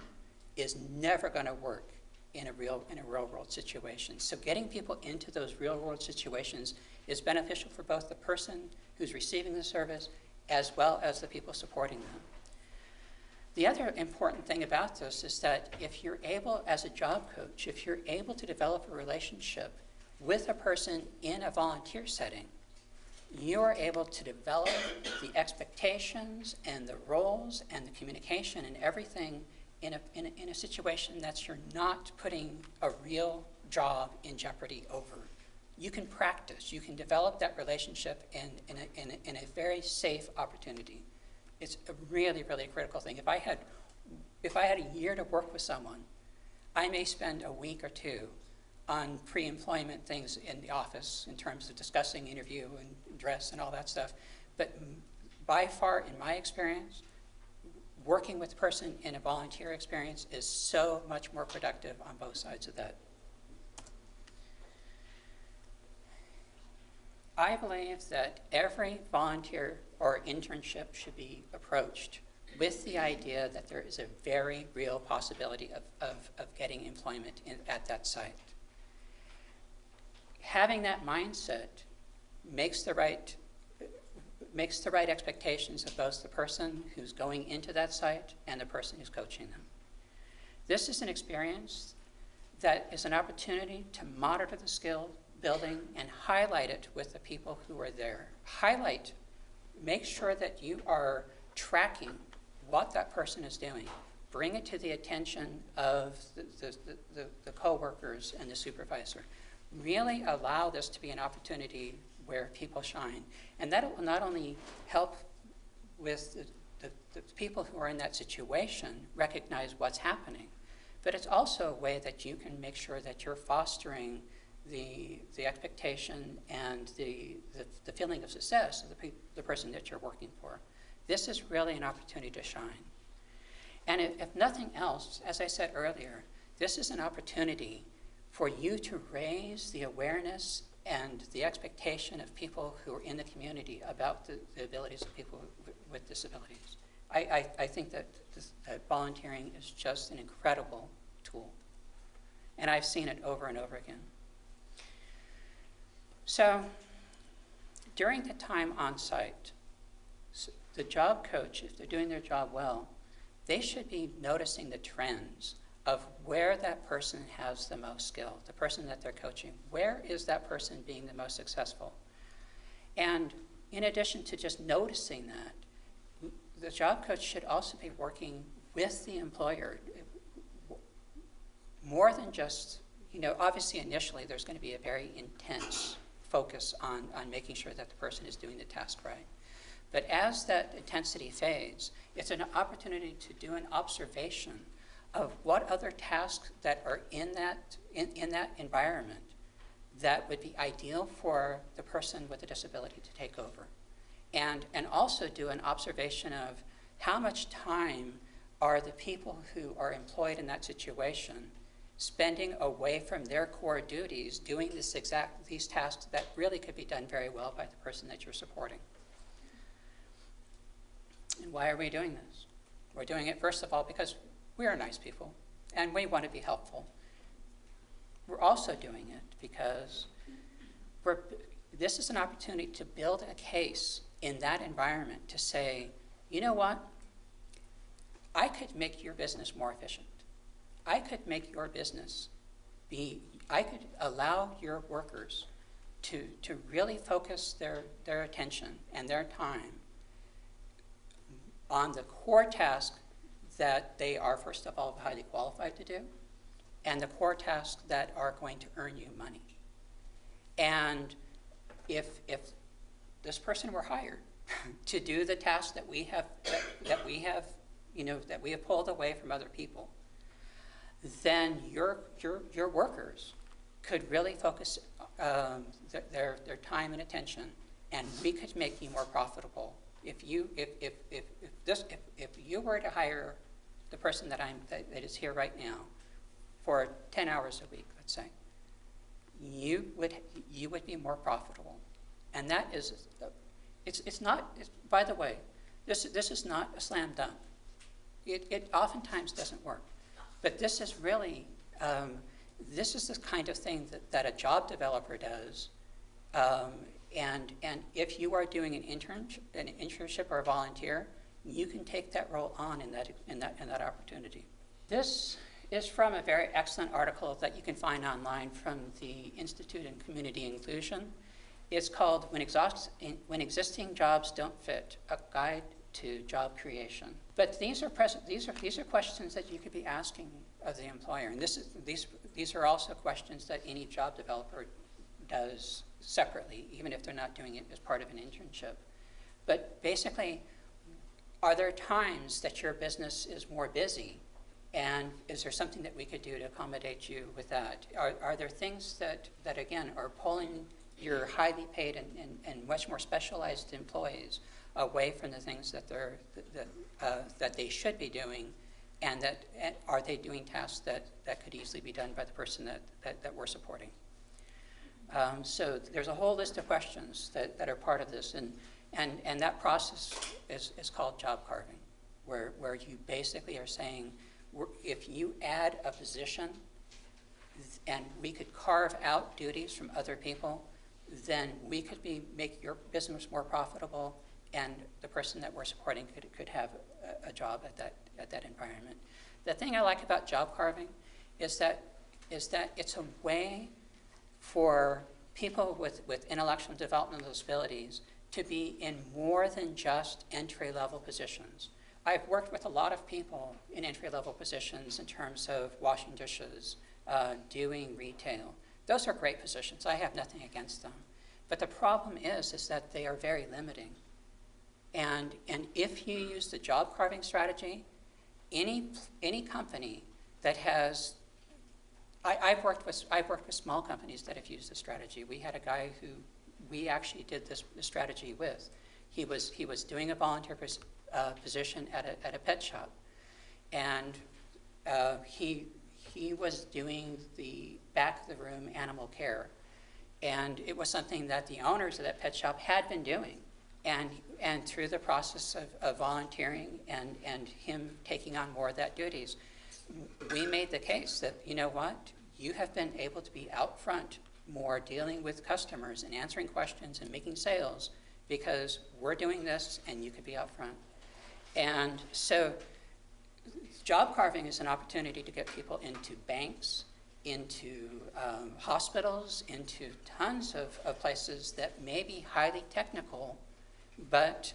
is never going to work in a real world situation. So getting people into those real world situations is beneficial for both the person who's receiving the service as well as the people supporting them. The other important thing about this is that if you're able, as a job coach, if you're able to develop a relationship with a person in a volunteer setting, you're able to develop the expectations and the roles and the communication and everything in a situation that you're not putting a real job in jeopardy over. You can practice, you can develop that relationship in a very safe opportunity. It's a really, really critical thing. If I had a year to work with someone, I may spend a week or two on pre-employment things in the office in terms of discussing interview and dress and all that stuff. But by far, in my experience, working with a person in a volunteer experience is so much more productive on both sides of that. I believe that every volunteer or internship should be approached with the idea that there is a very real possibility of getting employment at that site. Having that mindset makes the right makes the right expectations of both the person who's going into that site and the person who's coaching them. This is an experience that is an opportunity to monitor the skill building and highlight it with the people who are there. Make sure that you are tracking what that person is doing. Bring it to the attention of the coworkers and the supervisor. Really allow this to be an opportunity where people shine. And that will not only help with the people who are in that situation recognize what's happening, but it's also a way that you can make sure that you're fostering the expectation and the feeling of success of the person that you're working for. This is really an opportunity to shine. And if nothing else, as I said earlier, this is an opportunity for you to raise the awareness and the expectation of people who are in the community about the abilities of people with disabilities. I think that volunteering is just an incredible tool. And I've seen it over and over again. So during the time on site, the job coach, if they're doing their job well, they should be noticing the trends of where that person has the most skill, the person that they're coaching. Where is that person being the most successful? And in addition to just noticing that, the job coach should also be working with the employer more than just, obviously initially there's going to be a very intense focus on making sure that the person is doing the task right. But as that intensity fades, it's an opportunity to do an observation of what other tasks that are in that environment that would be ideal for the person with a disability to take over. And also do an observation of how much time are the people who are employed in that situation spending away from their core duties doing these tasks that really could be done very well by the person that you're supporting. And why are we doing this? We're doing it, first of all, because we are nice people and we want to be helpful. We're also doing it because this is an opportunity to build a case in that environment to say, you know what? I could make your business more efficient. I could make your business I could allow your workers to really focus their attention and their time on the core task that they are, first of all, highly qualified to do, and the core tasks that are going to earn you money. And if this person were hired to do the task that we have pulled away from other people, then your workers could really focus their time and attention, and we could make you more profitable. If you were to hire the person that is here right now for 10 hours a week, let's say, you would be more profitable. And that is, by the way, this is not a slam dunk. It oftentimes doesn't work. But this is really, this is the kind of thing that a job developer does. And if you are doing an internship or a volunteer, you can take that role on in that opportunity. This is from a very excellent article that you can find online from the Institute in Community Inclusion. It's called When Existing Jobs Don't Fit, A Guide to Job Creation. But these are questions that you could be asking of the employer. And these are also questions that any job developer does separately, even if they're not doing it as part of an internship. But basically, are there times that your business is more busy? And is there something that we could do to accommodate you with that? Are there things that again, are pulling your highly paid and much more specialized employees away from the things that they should be doing, and are they doing tasks that could easily be done by the person that we're supporting? So there's a whole list of questions that are part of this, and that process is called job carving, where you basically are saying, if you add a position and we could carve out duties from other people, then we could make your business more profitable, and the person that we're supporting could have a job at that environment. The thing I like about job carving is that it's a way for people with intellectual and developmental disabilities to be in more than just entry-level positions. I've worked with a lot of people in entry-level positions in terms of washing dishes, doing retail. Those are great positions. I have nothing against them. But the problem is that they are very limiting. And if you use the job carving strategy, any company that has, I've worked with small companies that have used this strategy. We had a guy who we actually did this strategy with. He was doing a volunteer position at a pet shop, and he was doing the back of the room animal care, and it was something that the owners of that pet shop had been doing, and through the process of volunteering and him taking on more of that duties, we made the case that, you know what, you have been able to be out front more, dealing with customers and answering questions and making sales, because we're doing this and you could be out front. And so job carving is an opportunity to get people into banks, into hospitals, into tons of places that may be highly technical, but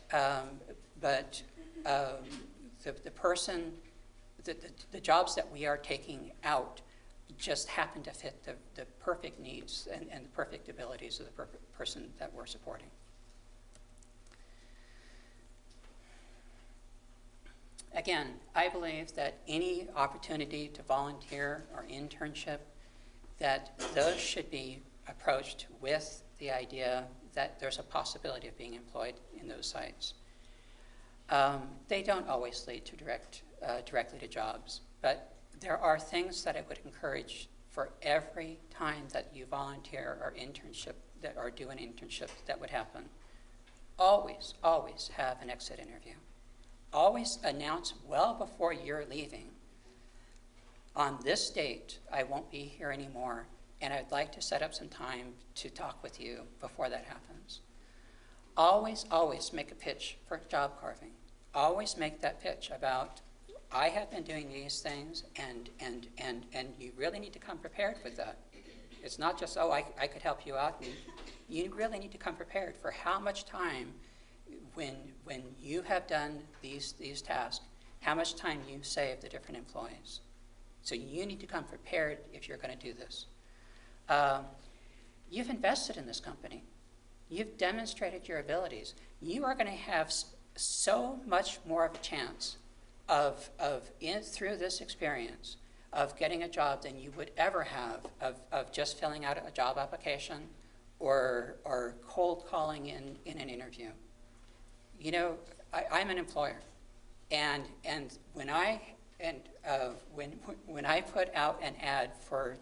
the jobs that we are taking out just happen to fit the perfect needs and the perfect abilities of the person that we're supporting. Again, I believe that any opportunity to volunteer or internship, that those should be approached with the idea that there's a possibility of being employed in those sites. They don't always lead to directly to jobs, but there are things that I would encourage for every time that you volunteer or do an internship that would happen. Always, always have an exit interview. Always announce well before you're leaving, on this date, I won't be here anymore, and I'd like to set up some time to talk with you before that happens. Always, always make a pitch for job carving. Always make that pitch about, I have been doing these things, and you really need to come prepared with that. It's not just, oh, I could help you out. You really need to come prepared for how much time, when you have done these tasks, how much time you save the different employees. So you need to come prepared if you're going to do this. You've invested in this company. You've demonstrated your abilities. You are going to have so much more of a chance through this experience of getting a job than you would ever have of just filling out a job application or cold calling in an interview. You know, I'm an employer, and when I put out an ad for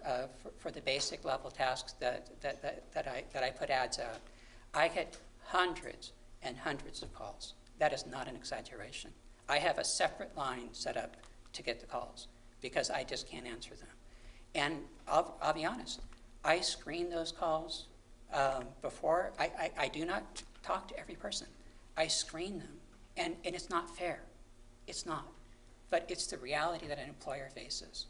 the basic level tasks that I put ads out, I get hundreds and hundreds of calls. That is not an exaggeration. I have a separate line set up to get the calls because I just can't answer them. And I'll be honest, I screen those calls before. I do not talk to every person. I screen them, and it's not fair. It's not. But it's the reality that an employer faces.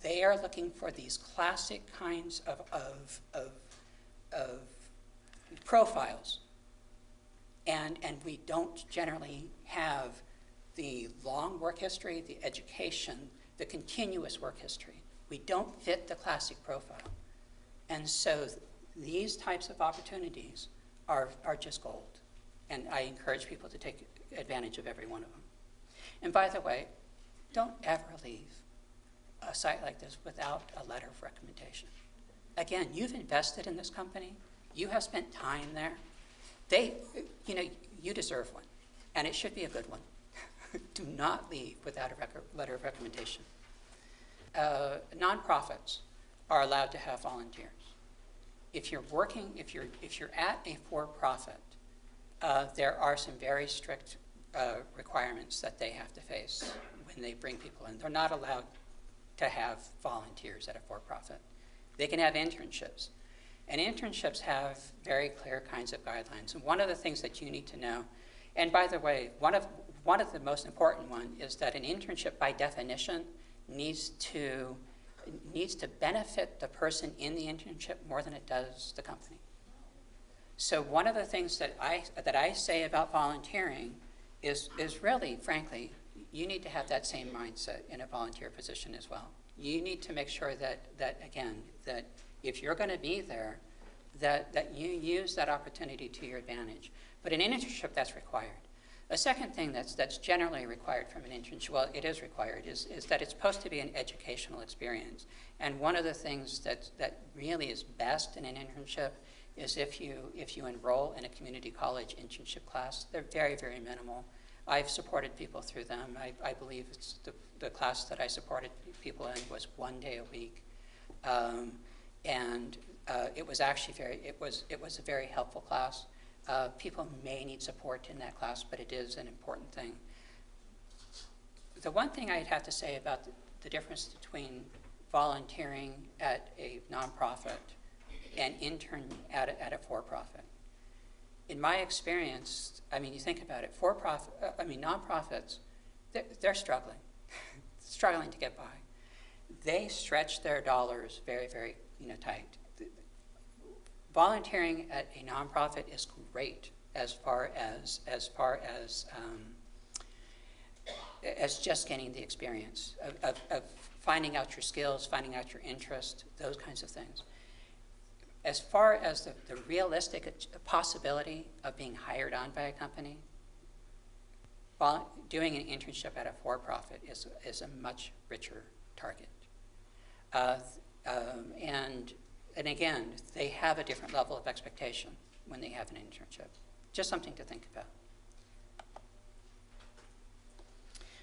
They are looking for these classic kinds of profiles, and we don't generally have the long work history, the education, the continuous work history. We don't fit the classic profile. And so these types of opportunities are just gold. And I encourage people to take advantage of every one of them. And by the way, don't ever leave a site like this without a letter of recommendation. Again, you've invested in this company. You have spent time there. You deserve one, and it should be a good one. Do not leave without a letter of recommendation. Nonprofits are allowed to have volunteers. If you're at a for-profit, there are some very strict requirements that they have to face when they bring people in. They're not allowed to have volunteers at a for-profit. They can have internships. And internships have very clear kinds of guidelines. And one of the things that you need to know, and by the way, one of the most important one is that an internship by definition needs to benefit the person in the internship more than it does the company. So one of the things that I say about volunteering is really, frankly, you need to have that same mindset in a volunteer position as well. You need to make sure that if you're going to be there, that you use that opportunity to your advantage. But in an internship, that's required. A second thing that's generally required from an internship, well, it is required, is that it's supposed to be an educational experience. And one of the things that really is best in an internship is if you enroll in a community college internship class. They're very, very minimal. I've supported people through them. I believe it's the class that I supported people in was 1 day a week. It was actually it was a very helpful class. People may need support in that class, but it is an important thing. The one thing I'd have to say about the difference between volunteering at a nonprofit and intern at a for-profit. In my experience, I mean, you think about it, nonprofits, they're struggling, struggling to get by. They stretch their dollars very, very, tight. Volunteering at a nonprofit is great as far as just getting the experience of finding out your skills, finding out your interest, those kinds of things. As far as the realistic possibility of being hired on by a company, doing an internship at a for-profit is a much richer target. And again, they have a different level of expectation when they have an internship. Just something to think about.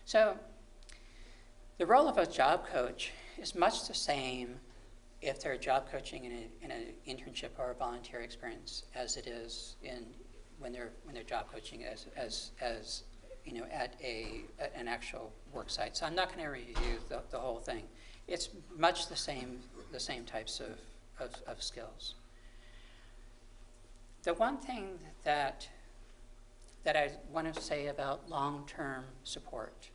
So the role of a job coach is much the same if they're job coaching in an internship or a volunteer experience as it is when they're job coaching as at an actual work site. So I'm not going to review the whole thing. It's much the same types of skills. The one thing that I want to say about long-term support,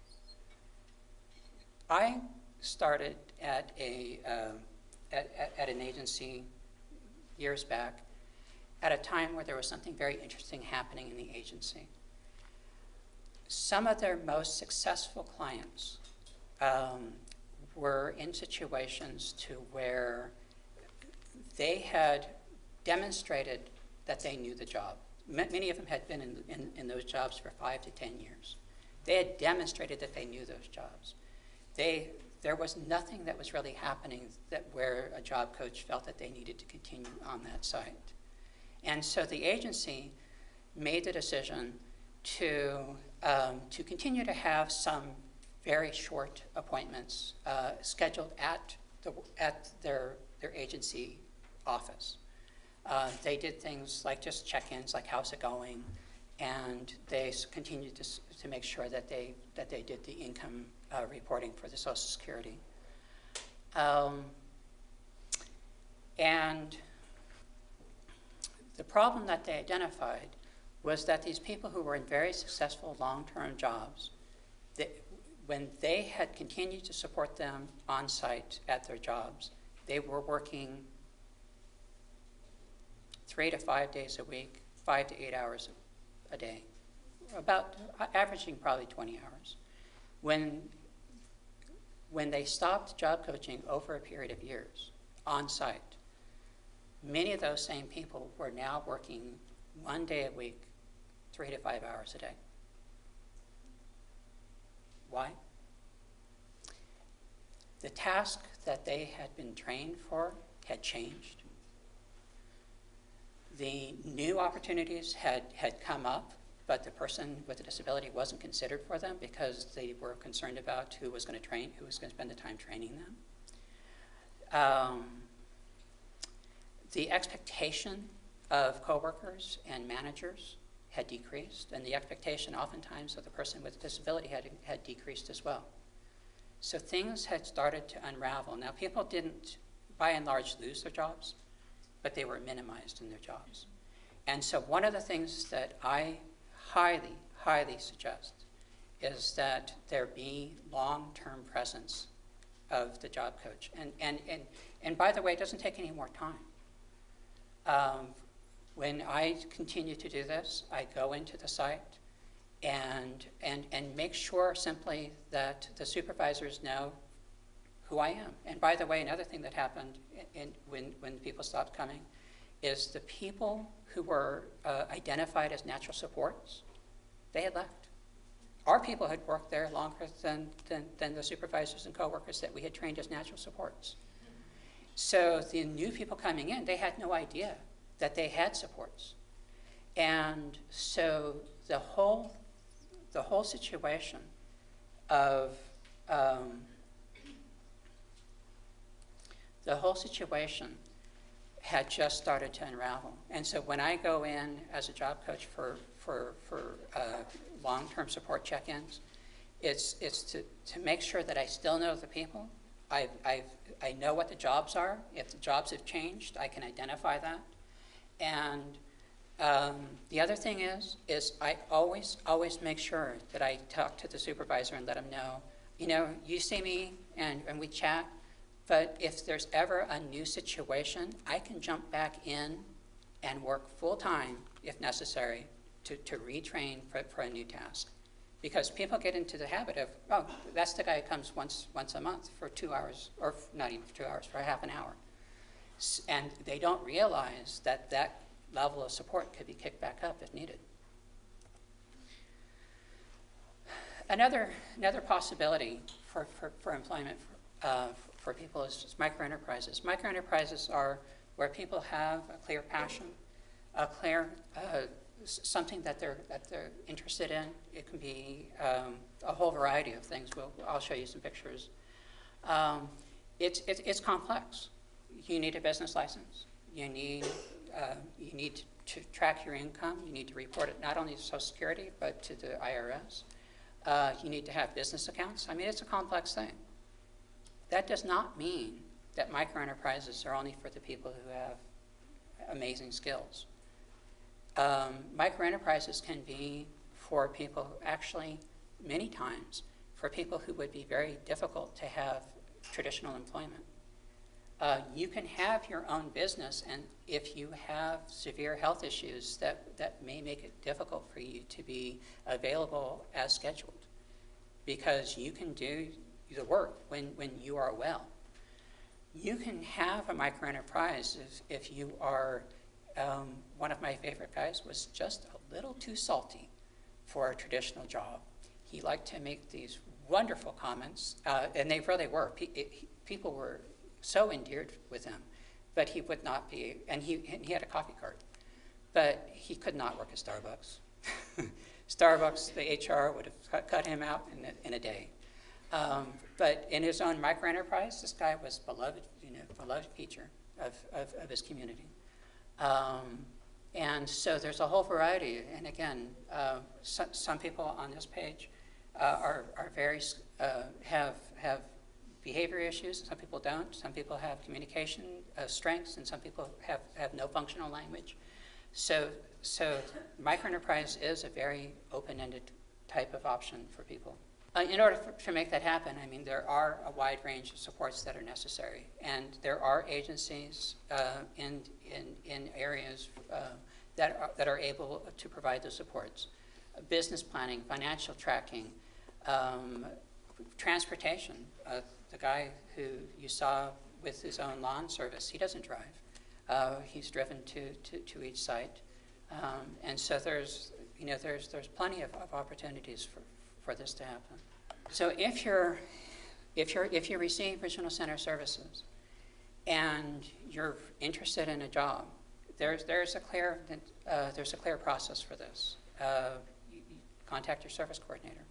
I started at an agency years back at a time where there was something very interesting happening in the agency. Some of their most successful clients were in situations to where they had demonstrated that they knew the job. Many of them had been in those jobs for 5 to 10 years. They had demonstrated that they knew those jobs. There was nothing that was really happening where a job coach felt that they needed to continue on that site. And so the agency made the decision to continue to have some very short appointments scheduled at their agency office. They did things like just check-ins, like how's it going, and they continued to make sure that they did the income reporting for the Social Security. And the problem that they identified was that these people who were in very successful long-term jobs, when they had continued to support them on site at their jobs, they were working 3 to 5 days a week, 5 to 8 hours a day, about averaging probably 20 hours. When they stopped job coaching over a period of years on site, many of those same people were now working 1 day a week, 3 to 5 hours a day. Why? The task that they had been trained for had changed. The new opportunities had come up, but the person with a disability wasn't considered for them because they were concerned about who was going to spend the time training them. The expectation of coworkers and managers had decreased, and the expectation oftentimes of the person with a disability had decreased as well. So things had started to unravel. Now, people didn't, by and large, lose their jobs. but they were minimized in their jobs. And so one of the things that I highly, highly suggest is that there be long-term presence of the job coach. And by the way, it doesn't take any more time. When I continue to do this, I go into the site and make sure simply that the supervisors know who I am. And by the way, another thing that happened when people stopped coming is the people who were identified as natural supports, they had left. Our people had worked there longer than the supervisors and coworkers that we had trained as natural supports. So the new people coming in, they had no idea that they had supports. And so the whole situation of had just started to unravel. And so when I go in as a job coach for long-term support check-ins, it's to make sure that I still know the people. I know what the jobs are. If the jobs have changed, I can identify that. And the other thing is I always make sure that I talk to the supervisor and let them know, you see me and we chat, but if there's ever a new situation, I can jump back in and work full-time, if necessary, to retrain for a new task. Because people get into the habit of, oh, that's the guy who comes once a month for 2 hours, or not even for 2 hours, for a half an hour. And they don't realize that that level of support could be kicked back up if needed. Another possibility for employment for people is microenterprises. Microenterprises are where people have a clear passion, a clear something that they're interested in. It can be a whole variety of things. I'll show you some pictures. It's complex. You need a business license. You need to track your income. You need to report it not only to Social Security but to the IRS. You need to have business accounts. I mean, it's a complex thing. That does not mean that microenterprises are only for the people who have amazing skills. Microenterprises can be for people, actually, many times, for people who would be very difficult to have traditional employment. You can have your own business, and if you have severe health issues, that may make it difficult for you to be available as scheduled, because you can do the work when you are well. You can have a microenterprise if you are, one of my favorite guys was just a little too salty for a traditional job. He liked to make these wonderful comments, and they really were. People were so endeared with him, but he would not be, and he had a coffee cart, but he could not work at Starbucks. Starbucks, the HR would have cut him out in a day. But in his own microenterprise, this guy was beloved feature of his community. And so there's a whole variety. And again, some people on this page are very have behavior issues. Some people don't. Some people have communication strengths, and some people have no functional language. So microenterprise is a very open-ended type of option for people. In order to make that happen, I mean, there are a wide range of supports that are necessary, and there are agencies in areas that are able to provide the supports. Business planning, financial tracking, transportation. The guy who you saw with his own lawn service, he doesn't drive. He's driven to each site, and so there's plenty of opportunities for this to happen. So if you receive regional center services and you're interested in a job, there's a clear process for this. You contact your service coordinator,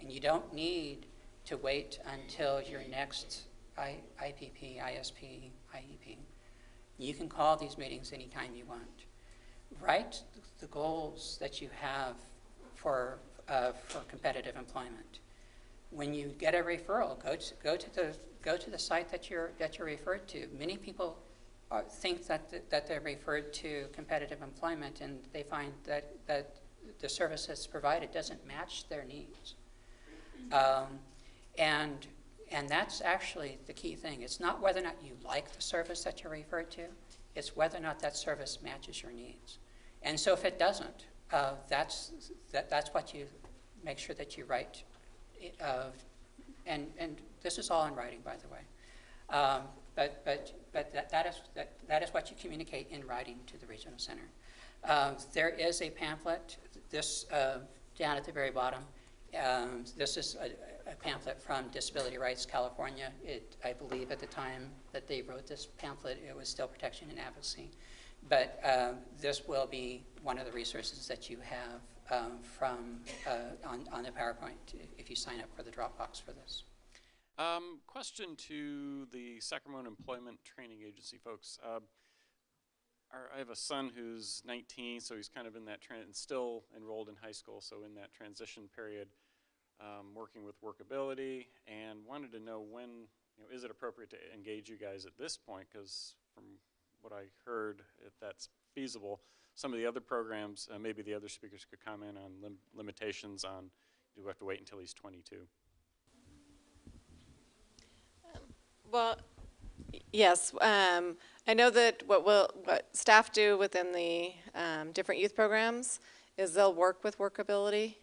and you don't need to wait until your next IPP, ISP, IEP. You can call these meetings anytime you want. Write the goals that you have for competitive employment. When you get a referral, go to the site that you're referred to. Many people think that they're referred to competitive employment, and they find that the service that's provided doesn't match their needs. And that's actually the key thing. It's not whether or not you like the service that you're referred to, it's whether or not that service matches your needs. And so if it doesn't, that's what you make sure that you write. And this is all in writing, by the way. But that is what you communicate in writing to the regional center. There is a pamphlet, this down at the very bottom. This is a pamphlet from Disability Rights California. I believe at the time that they wrote this pamphlet, it was still Protection and Advocacy. But this will be one of the resources that you have on the PowerPoint if you sign up for the Dropbox for this. Question to the Sacramento Employment Training Agency folks. I have a son who's 19, so he's kind of in that and still enrolled in high school, so in that transition period, working with workability, and wanted to know when, is it appropriate to engage you guys at this point? Because from what I heard, if that's feasible, some of the other programs, maybe the other speakers could comment on limitations on, do we have to wait until he's 22? Well, yes. I know that what staff do within the different youth programs is they'll work with workability.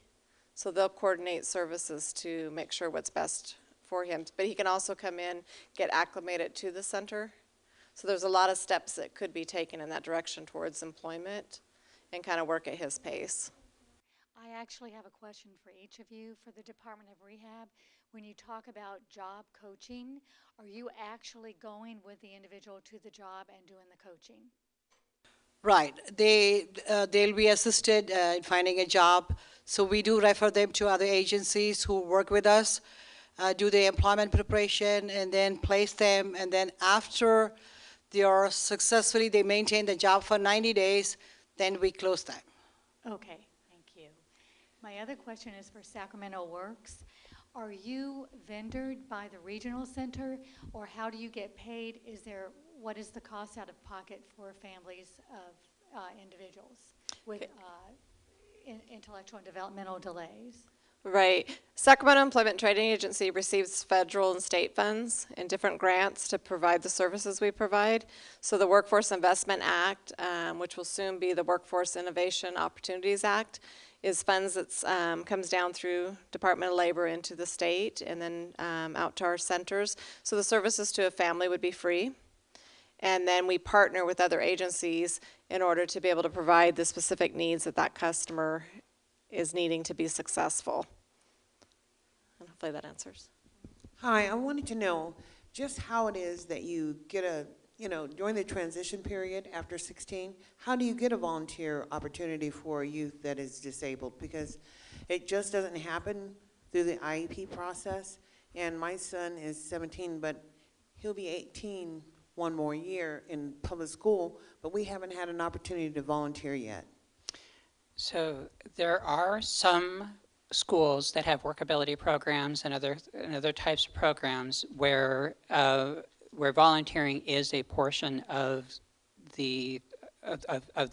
So they'll coordinate services to make sure what's best for him. But he can also come in, get acclimated to the center. So there's a lot of steps that could be taken in that direction towards employment and kind of work at his pace. I actually have a question for each of you for the Department of Rehab. When you talk about job coaching, are you actually going with the individual to the job and doing the coaching? Right. They'll be assisted in finding a job. So we do refer them to other agencies who work with us, do the employment preparation, and then place them. And then after they maintain the job for 90 days, then we close them. Okay, thank you. My other question is for Sacramento Works. Are you vendored by the regional center, or how do you get paid? What is the cost out of pocket for families of individuals with intellectual and developmental delays? Right. Sacramento Employment Training Agency receives federal and state funds and different grants to provide the services we provide. So the Workforce Investment Act, which will soon be the Workforce Innovation Opportunities Act, is funds that comes down through Department of Labor into the state and then out to our centers. So the services to a family would be free. And then we partner with other agencies in order to be able to provide the specific needs that customer is needing to be successful. And hopefully that answers. Hi, I wanted to know just how it is that you get during the transition period after 16, how do you get a volunteer opportunity for a youth that is disabled? Because it just doesn't happen through the IEP process. And my son is 17, but he'll be 18 one more year in public school, but we haven't had an opportunity to volunteer yet. So there are some schools that have workability programs and other types of programs where volunteering is a portion of the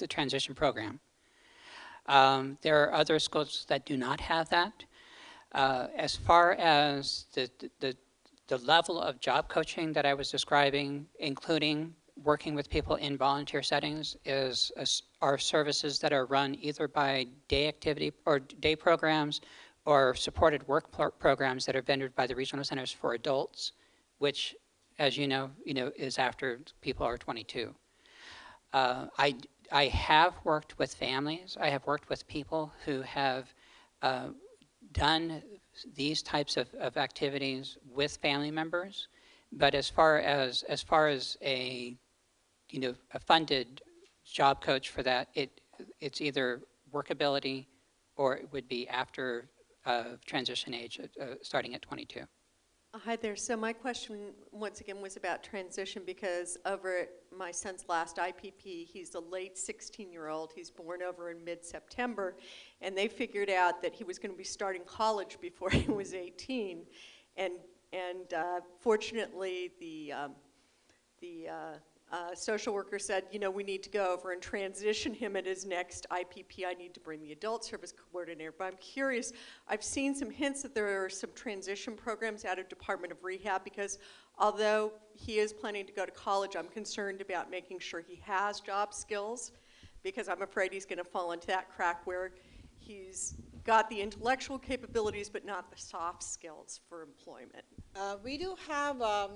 transition program. There are other schools that do not have that. As far as the level of job coaching that I was describing, including working with people in volunteer settings, are services that are run either by day activity or day programs or supported work programs that are vendored by the regional centers for adults, which, as you know, is after people are 22. I have worked with families. I have worked with people who have done these types of activities with family members, but as far as a funded job coach for that, it's either workability or it would be after transition age, starting at 22. Hi there. So my question, once again, was about transition because over at my son's last IPP, he's a late 16-year-old. He's born over in mid-September, and they figured out that he was going to be starting college before he was 18. And fortunately, the Social worker said, you know, we need to go over and transition him at his next IPP. I need to bring the adult service coordinator. But I'm curious, I've seen some hints that there are some transition programs out of Department of Rehab, because although he is planning to go to college, I'm concerned about making sure he has job skills, because I'm afraid he's going to fall into that crack where he's got the intellectual capabilities but not the soft skills for employment. We do have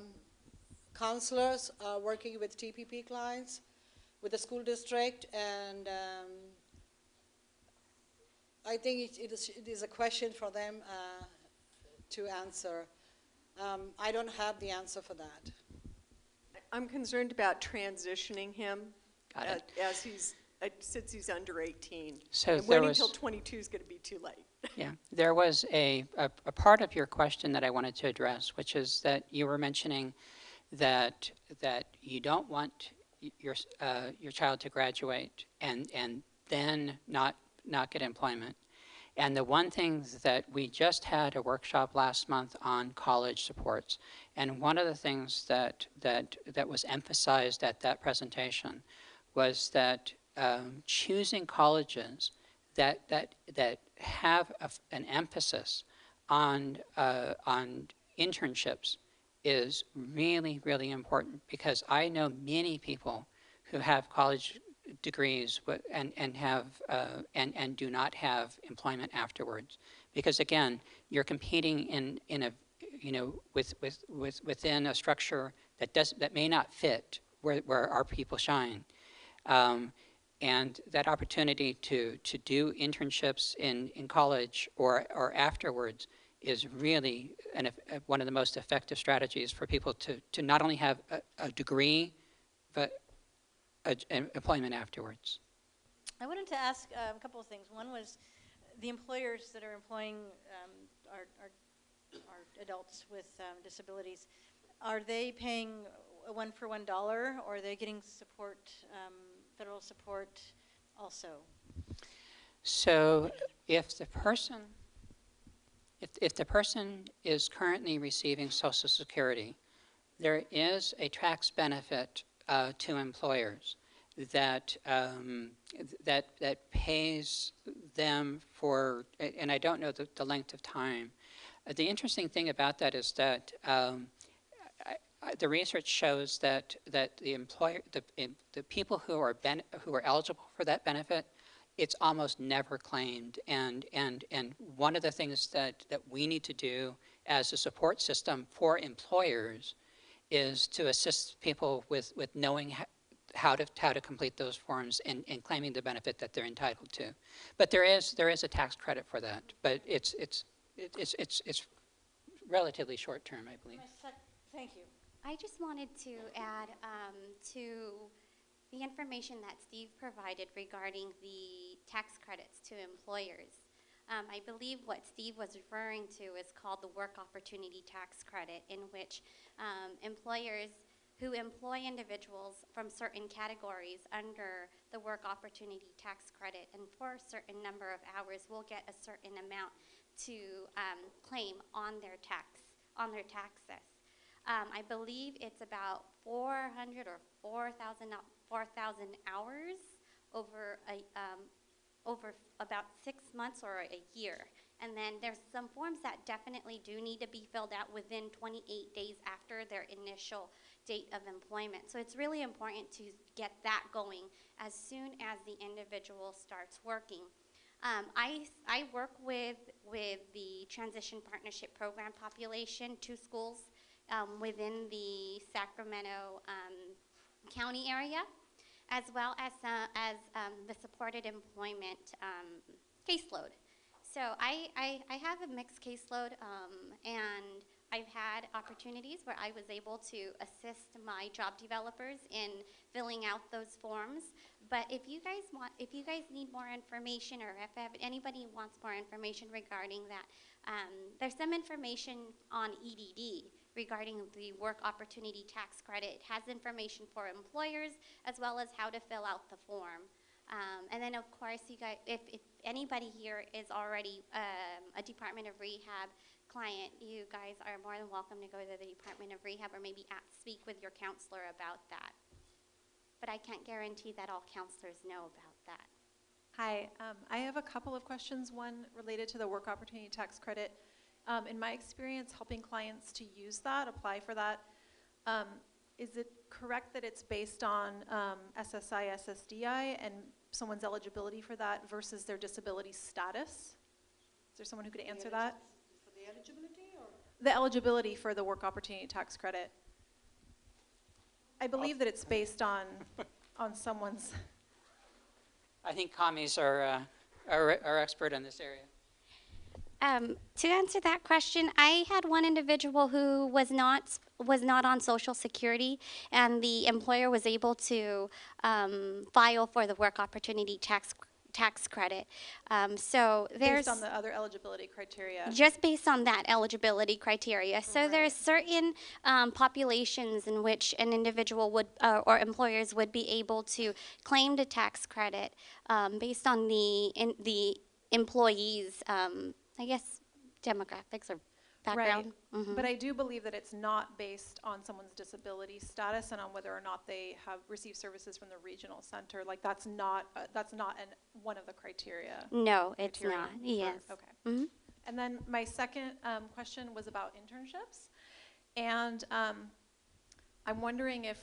counselors working with TPP clients, with the school district, and I think it is a question for them to answer. I don't have the answer for that. I'm concerned about transitioning him Got it. as since he's under 18. So And there waiting was- till 22 is going to be too late. Yeah, there was a part of your question that I wanted to address, which is that you were mentioning that you don't want your child to graduate and then not get employment. And the one thing that we just had a workshop last month on college supports, and one of the things that was emphasized at that presentation was that choosing colleges that have an emphasis on internships is really, really important, because I know many people who have college degrees and do not have employment afterwards, because again, you're competing in a within a structure that may not fit where our people shine. And that opportunity to do internships in college or afterwards is really one of the most effective strategies for people to not only have a degree, but employment afterwards. I wanted to ask a couple of things. One was the employers that are employing our adults with disabilities. Are they paying a $1 for $1, or are they getting support, federal support also? So if the person is currently receiving Social Security, there is a tax benefit to employers that pays them for, and I don't know the length of time. The interesting thing about that is that the research shows that the people who are eligible for that benefit, it's almost never claimed. And one of the things that we need to do as a support system for employers is to assist people with knowing how to complete those forms and claiming the benefit that they're entitled to. But there is a tax credit for that, but it's relatively short term, I believe. Thank you. I just wanted to add to the information that Steve provided regarding the tax credits to employers. I believe what Steve was referring to is called the Work Opportunity Tax Credit, in which employers who employ individuals from certain categories under the Work Opportunity Tax Credit, and for a certain number of hours will get a certain amount to claim on their taxes. I believe it's about 400 or 4,000 hours over about 6 months or a year. And then there's some forms that definitely do need to be filled out within 28 days after their initial date of employment. So it's really important to get that going as soon as the individual starts working. I work with the Transition Partnership Program population, 2 schools within the Sacramento County area, as well as the supported employment caseload. So I have a mixed caseload, and I've had opportunities where I was able to assist my job developers in filling out those forms. But if you guys need more information, or if anybody wants more information regarding that, there's some information on EDD regarding the Work Opportunity Tax Credit. It has information for employers as well as how to fill out the form. And then, of course, you guys, if anybody here is already a Department of Rehab client, you guys are more than welcome to go to the Department of Rehab or maybe speak with your counselor about that. but I can't guarantee that all counselors know about that. Hi, I have a couple of questions. One related to the work opportunity tax credit. In my experience helping clients to use that, apply for that, is it correct that it's based on SSI, SSDI, and someone's eligibility for that versus their disability status? Is there someone who could answer that? For the eligibility or? The eligibility for the work opportunity tax credit. I believe that it's based on someone's. I think commies are expert in this area. To answer that question, I had one individual who was not on Social Security, and the employer was able to file for the work opportunity tax credit. So there's Based on the other eligibility criteria. just based on that eligibility criteria. So Right. there's certain populations in which an individual would or employers would be able to claim the tax credit based on the employee's I guess demographics or background. Right. But I do believe that it's not based on someone's disability status and on whether or not they have received services from the regional center. Like that's not one of the criteria. No, it's criterion not. for- Yes. Okay. Mhm. And then my second question was about internships. And I'm wondering if,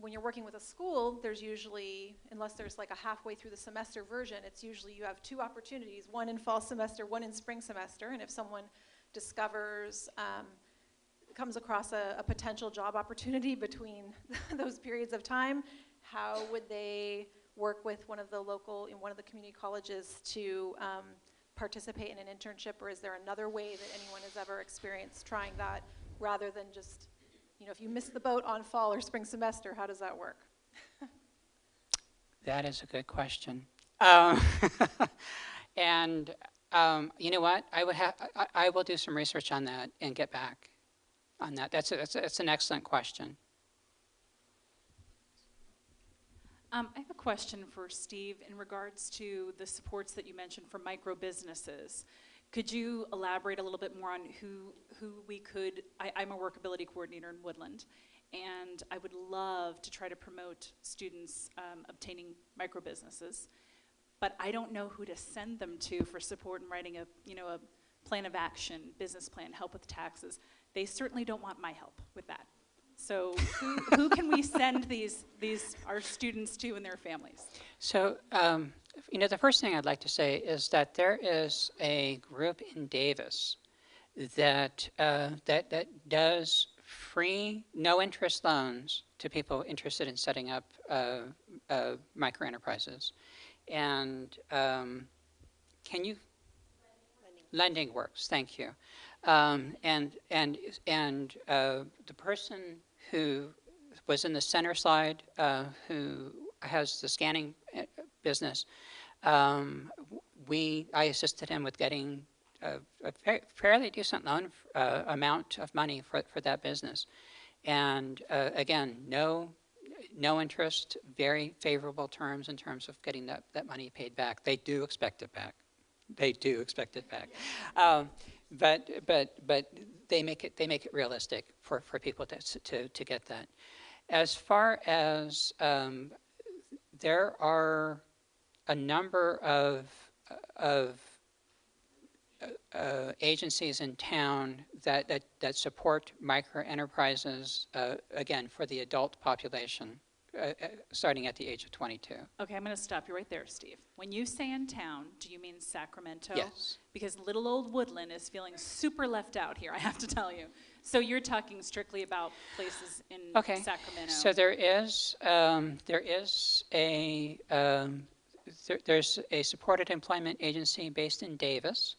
when you're working with a school, there's usually, unless there's like a halfway through the semester version, it's usually you have two opportunities, one in fall semester, one in spring semester. And if someone discovers, comes across a potential job opportunity between those periods of time, how would they work with one of the community colleges to participate in an internship, or is there another way that anyone has ever experienced trying that rather than just, if you miss the boat on fall or spring semester, how does that work? That is a good question. And you know what? I will do some research on that and get back on that. That's an excellent question. I have a question for Steve in regards to the supports that you mentioned for micro businesses. Could you elaborate a little bit more on who we could, I'm a workability coordinator in Woodland, and I would love to try to promote students obtaining micro businesses, but I don't know who to send them to for support in writing a plan of action, business plan, help with taxes. They certainly don't want my help with that. So who can we send our students to and their families? So, the first thing I'd like to say is that there is a group in Davis that does free, no-interest loans to people interested in setting up micro enterprises. And can you? Lending Works. Thank you. And the person who was in the center slide, who has the scanning business, I assisted him with getting a fairly decent loan amount of money for that business. And again, no interest, very favorable terms in terms of getting that money paid back. They do expect it back. They do expect it back. But they make it realistic for people to get that. As far as there are a number of agencies in town that support micro enterprises, again, for the adult population, starting at the age of 22. Okay, I'm going to stop you right there, Steve. When you say in town, do you mean Sacramento? Yes. Because little old Woodland is feeling super left out here, I have to tell you. So you're talking strictly about places in Sacramento. So there's a supported employment agency based in Davis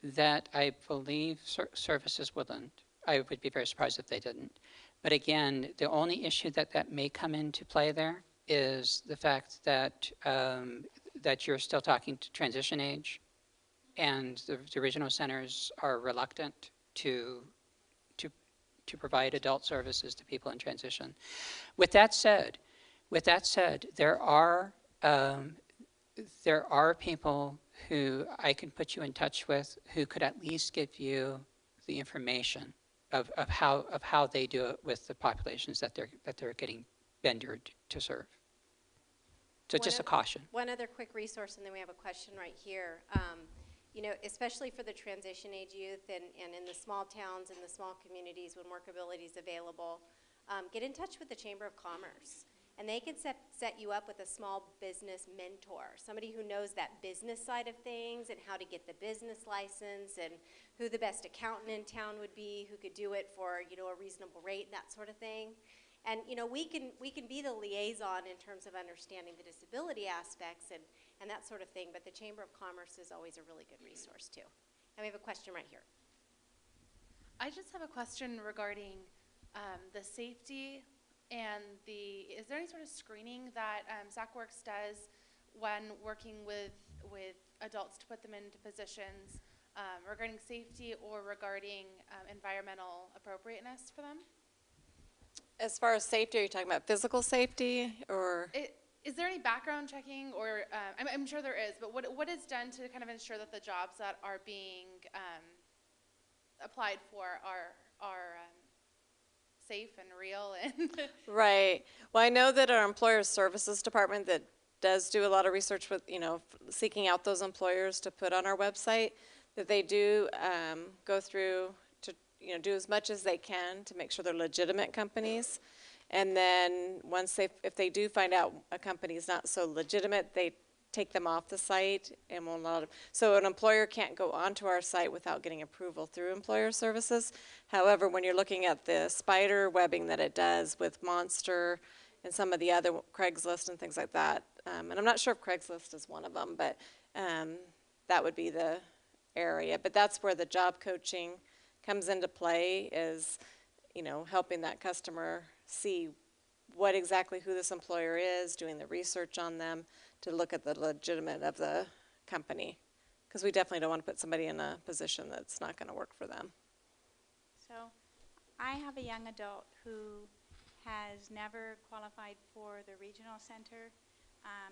that I believe services Woodland. I would be very surprised if they didn't. But again, the only issue that may come into play there is the fact that that you're still talking to transition age, and the regional centers are reluctant to provide adult services to people in transition. With that said, there are people who I can put you in touch with who could at least give you the information of how they do it with the populations that they're getting vendored to serve. So just a caution. One other quick resource, and then we have a question right here. You know, especially for the transition age youth and in the small towns and the small communities when workability is available, get in touch with the Chamber of Commerce. And they can set you up with a small business mentor, somebody who knows that business side of things and how to get the business license and who the best accountant in town would be, who could do it for, you know, a reasonable rate, that sort of thing. And, you know, we can be the liaison in terms of understanding the disability aspects and that sort of thing, but the Chamber of Commerce is always a really good resource too. And we have a question right here. I just have a question regarding the safety and is there any sort of screening that SacWorks does when working with adults to put them into positions regarding safety or regarding environmental appropriateness for them? As far as safety, are you talking about physical safety or? Is there any background checking or, I'm sure there is, but what is done to kind of ensure that the jobs that are being applied for are safe and real? And Right. Well, I know that our Employer Services Department that does do a lot of research with, you know, seeking out those employers to put on our website, that they do go through to, you know, do as much as they can to make sure they're legitimate companies. And then once if they do find out a company is not so legitimate, they take them off the site and won't allow them. So an employer can't go onto our site without getting approval through Employer Services. However, when you're looking at the spider webbing that it does with Monster and some of the other Craigslist and things like that, and I'm not sure if Craigslist is one of them, but that would be the area. But that's where the job coaching comes into play, is, you know, helping that customer see what exactly who this employer is, doing the research on them to look at the legitimate of the company. Because we definitely don't want to put somebody in a position that's not going to work for them. So I have a young adult who has never qualified for the regional center,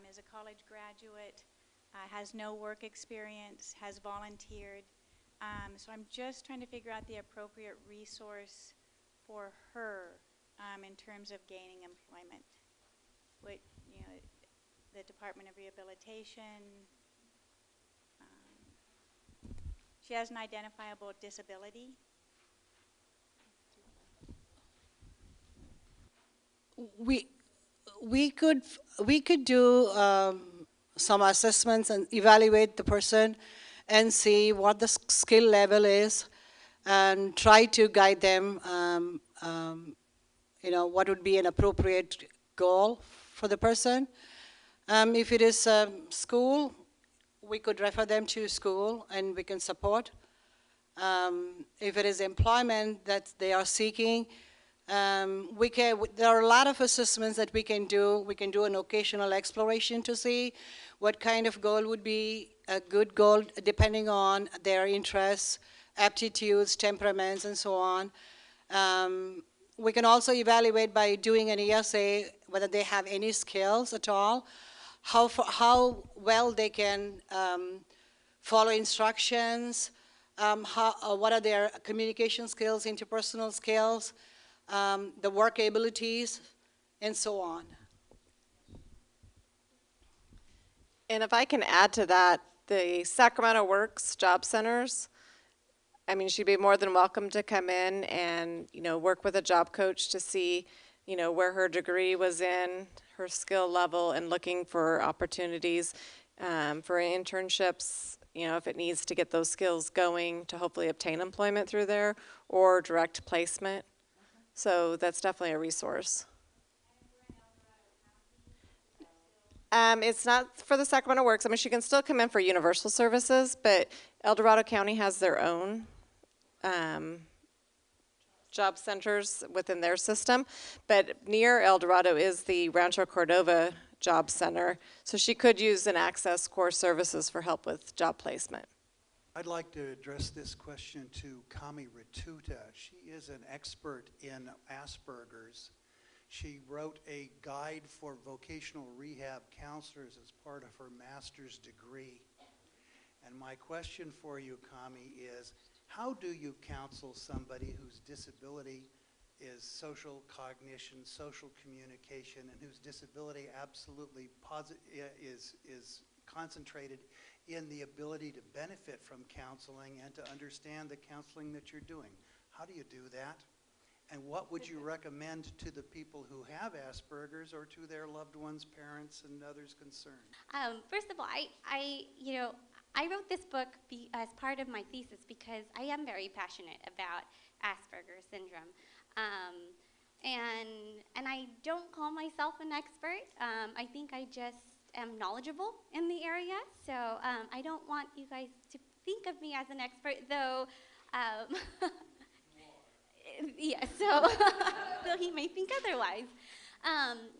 is a college graduate, has no work experience, has volunteered. So I'm just trying to figure out the appropriate resource for her in terms of gaining employment. What, you know, the Department of Rehabilitation. She has an identifiable disability. We could do some assessments and evaluate the person and see what the skill level is and try to guide them, you know, what would be an appropriate goal for the person. If it is school, we could refer them to school and we can support. If it is employment that they are seeking, there are a lot of assessments that we can do. We can do an occasional exploration to see what kind of goal would be a good goal depending on their interests, aptitudes, temperaments, and so on. We can also evaluate by doing an ESA whether they have any skills at all, how well they can follow instructions, what are their communication skills, interpersonal skills, the work abilities, and so on. And if I can add to that, the Sacramento Works job centers, I mean, she'd be more than welcome to come in and, you know, work with a job coach to see, you know, where her degree was in, her skill level, and looking for opportunities for internships, you know, if it needs to get those skills going to hopefully obtain employment through there, or direct placement. So that's definitely a resource. It's not for the Sacramento Works. I mean, she can still come in for universal services, but El Dorado County has their own job centers within their system. But near El Dorado is the Rancho Cordova Job Center, so she could use an Access Core Services for help with job placement. I'd like to address this question to Kami Ratuta. She is an expert in Asperger's. She wrote a guide for vocational rehab counselors as part of her master's degree. And my question for you, Kami, is how do you counsel somebody whose disability is social cognition, social communication, and whose disability absolutely is concentrated in the ability to benefit from counseling and to understand the counseling that you're doing. How do you do that? And what would you recommend to the people who have Asperger's or to their loved ones, parents, and others concerned? First of all, I wrote this book as part of my thesis because I am very passionate about Asperger's syndrome. And I don't call myself an expert. I think I just am knowledgeable in the area. So I don't want you guys to think of me as an expert, though. Yeah, so though he may think otherwise.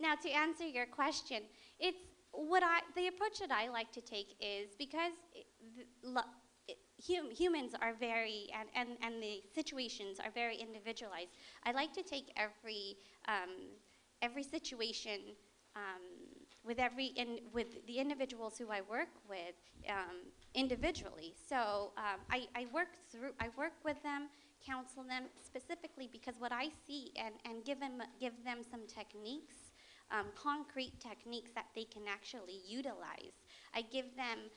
Now, to answer your question, it's the approach that I like to take is because humans are very, and the situations are very individualized. I like to take every situation with the individuals who I work with individually. So I work with them, counsel them specifically because what I see and give them some techniques, concrete techniques that they can actually utilize. I give them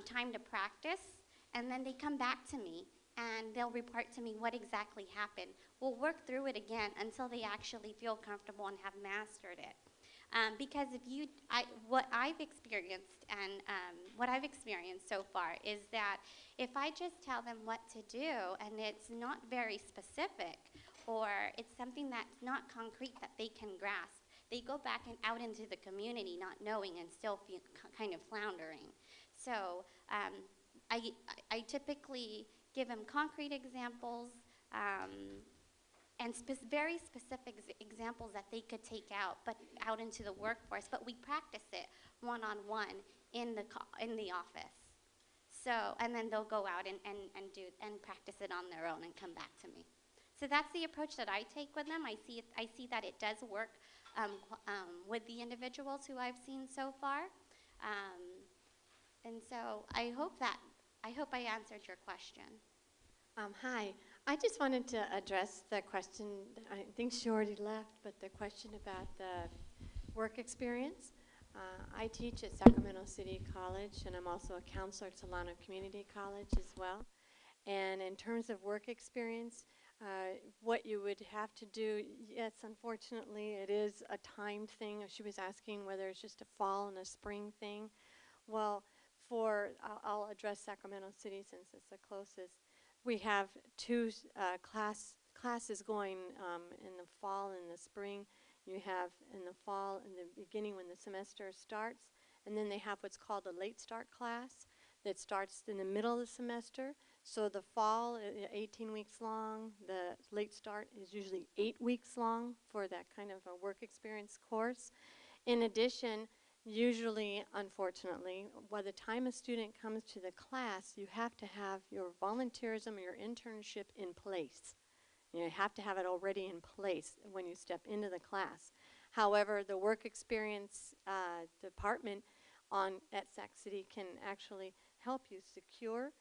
time to practice, and then they come back to me and they'll report to me what exactly happened. We'll work through it again until they actually feel comfortable and have mastered it. Because what I've experienced and what I've experienced so far is that if I just tell them what to do and it's not very specific or it's something that's not concrete that they can grasp, they go back and out into the community not knowing and still feel kind of floundering. So I typically give them concrete examples and very specific examples that they could take out into the workforce. But we practice it one-on-one in the office. So, and then they'll go out and practice it on their own and come back to me. So that's the approach that I take with them. I see that it does work with the individuals who I've seen so far. And so I hope I answered your question. Hi. I just wanted to address the question, I think she already left, but the question about the work experience. I teach at Sacramento City College, and I'm also a counselor at Solano Community College as well. And in terms of work experience, what you would have to do, yes, unfortunately, it is a timed thing. She was asking whether it's just a fall and a spring thing. Well, I'll address Sacramento City since it's the closest. We have two classes going in the fall and the spring. You have in the fall, in the beginning when the semester starts, and then they have what's called a late start class that starts in the middle of the semester. So the fall, 18 weeks long. The late start is usually 8 weeks long for that kind of a work experience course. In addition, usually, unfortunately, by the time a student comes to the class, you have to have your volunteerism or your internship in place. You have to have it already in place when you step into the class. However, the work experience department at Sac City can actually help you secure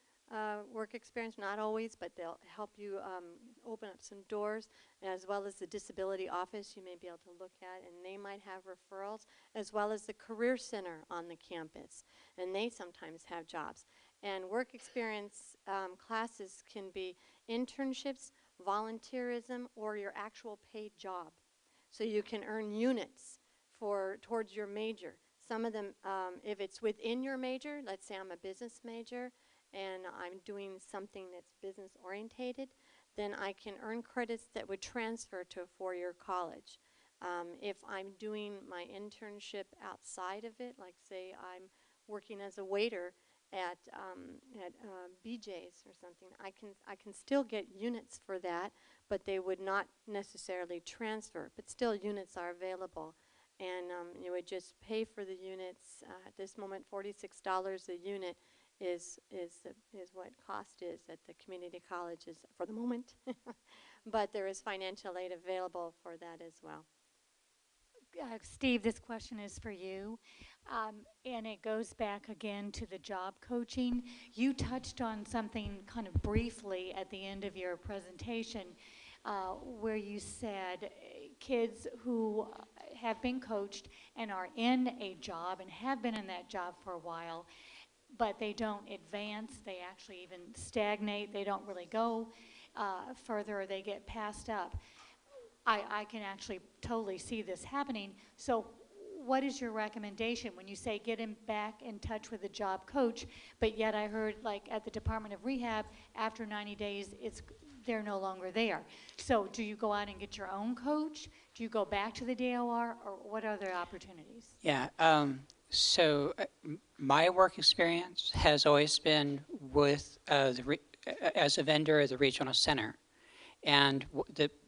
work experience, not always, but they'll help you open up some doors, as well as the disability office you may be able to look at, and they might have referrals, as well as the career center on the campus, and they sometimes have jobs. And work experience classes can be internships, volunteerism, or your actual paid job. So you can earn units towards your major. Some of them, if it's within your major, let's say I'm a business major, and I'm doing something that's business orientated, then I can earn credits that would transfer to a four-year college. If I'm doing my internship outside of it, like say I'm working as a waiter at BJ's or something, I can still get units for that, but they would not necessarily transfer. But still, units are available, and you would just pay for the units. At this moment, $46 a unit is what cost is at the community colleges for the moment. But there is financial aid available for that as well. Steve, this question is for you, and it goes back again to the job coaching. You touched on something kind of briefly at the end of your presentation. where you said kids who have been coached and are in a job and have been in that job for a while, but they don't advance, they actually even stagnate, they don't really go further, they get passed up. I can actually totally see this happening. So what is your recommendation when you say get him back in touch with a job coach, but yet I heard like at the Department of Rehab, after 90 days, they're no longer there. So do you go out and get your own coach? Do you go back to the DOR, or what other opportunities? Yeah, so my work experience has always been with as a vendor at the regional center. And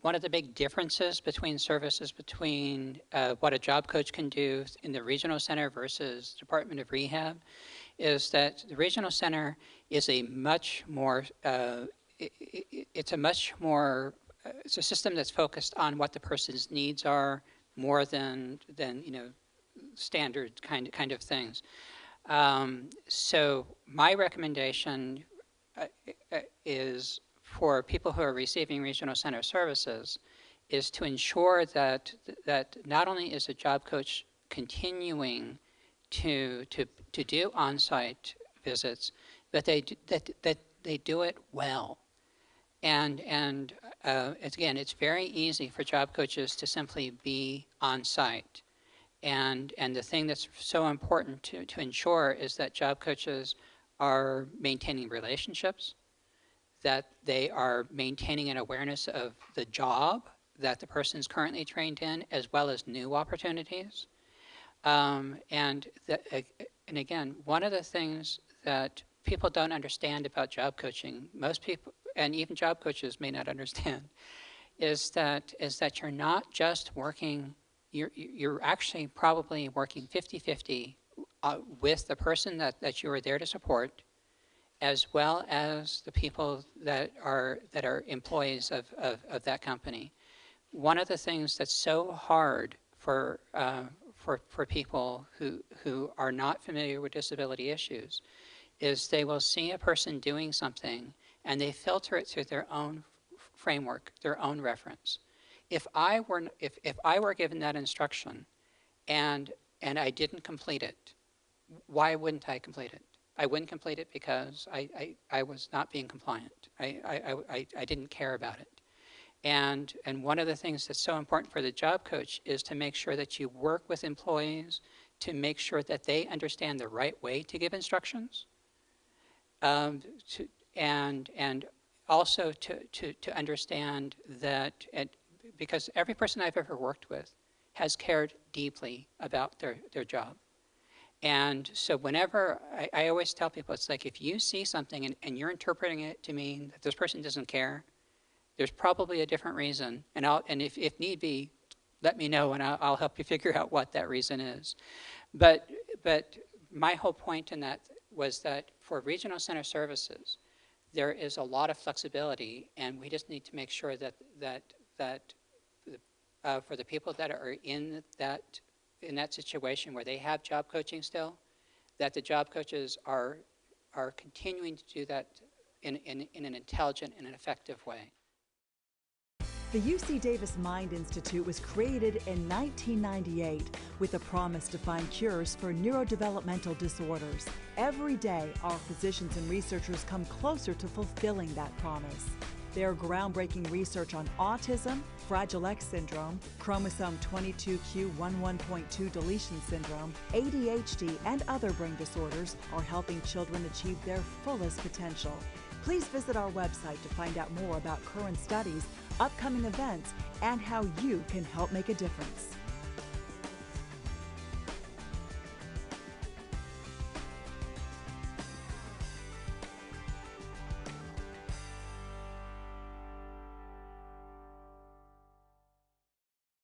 one of the big differences between services between what a job coach can do in the regional center versus Department of Rehab is that the regional center is a much more, it's a system that's focused on what the person's needs are more than standard kind of things. So my recommendation is for people who are receiving regional center services is to ensure that not only is a job coach continuing to do on-site visits, but that they do it well. And again, it's very easy for job coaches to simply be on-site. And the thing that's so important to ensure is that job coaches are maintaining relationships, that they are maintaining an awareness of the job that the person is currently trained in, as well as new opportunities. And again, one of the things that people don't understand about job coaching, most people, and even job coaches may not understand, is that you're not just working, you're actually probably working 50-50 with the person that you are there to support, as well as the people that are employees of that company. One of the things that's so hard for people who are not familiar with disability issues is they will see a person doing something and they filter it through their own framework, their own reference. If I were given that instruction and I didn't complete it, why wouldn't I complete it? I wouldn't complete it because I was not being compliant. I didn't care about it. And one of the things that's so important for the job coach is to make sure that you work with employees to make sure that they understand the right way to give instructions, and also to understand that, because every person I've ever worked with has cared deeply about their job. And so whenever, I always tell people, it's like if you see something and you're interpreting it to mean that this person doesn't care, there's probably a different reason. And if need be, let me know and I'll help you figure out what that reason is. But my whole point in that was that for regional center services, there is a lot of flexibility, and we just need to make sure that for the people that are in that situation where they have job coaching still, that the job coaches are continuing to do that in an intelligent and an effective way. The UC Davis Mind Institute was created in 1998 with a promise to find cures for neurodevelopmental disorders. Every day, our physicians and researchers come closer to fulfilling that promise. Their groundbreaking research on autism, Fragile X syndrome, chromosome 22q11.2 deletion syndrome, ADHD, and other brain disorders are helping children achieve their fullest potential. Please visit our website to find out more about current studies, upcoming events, and how you can help make a difference.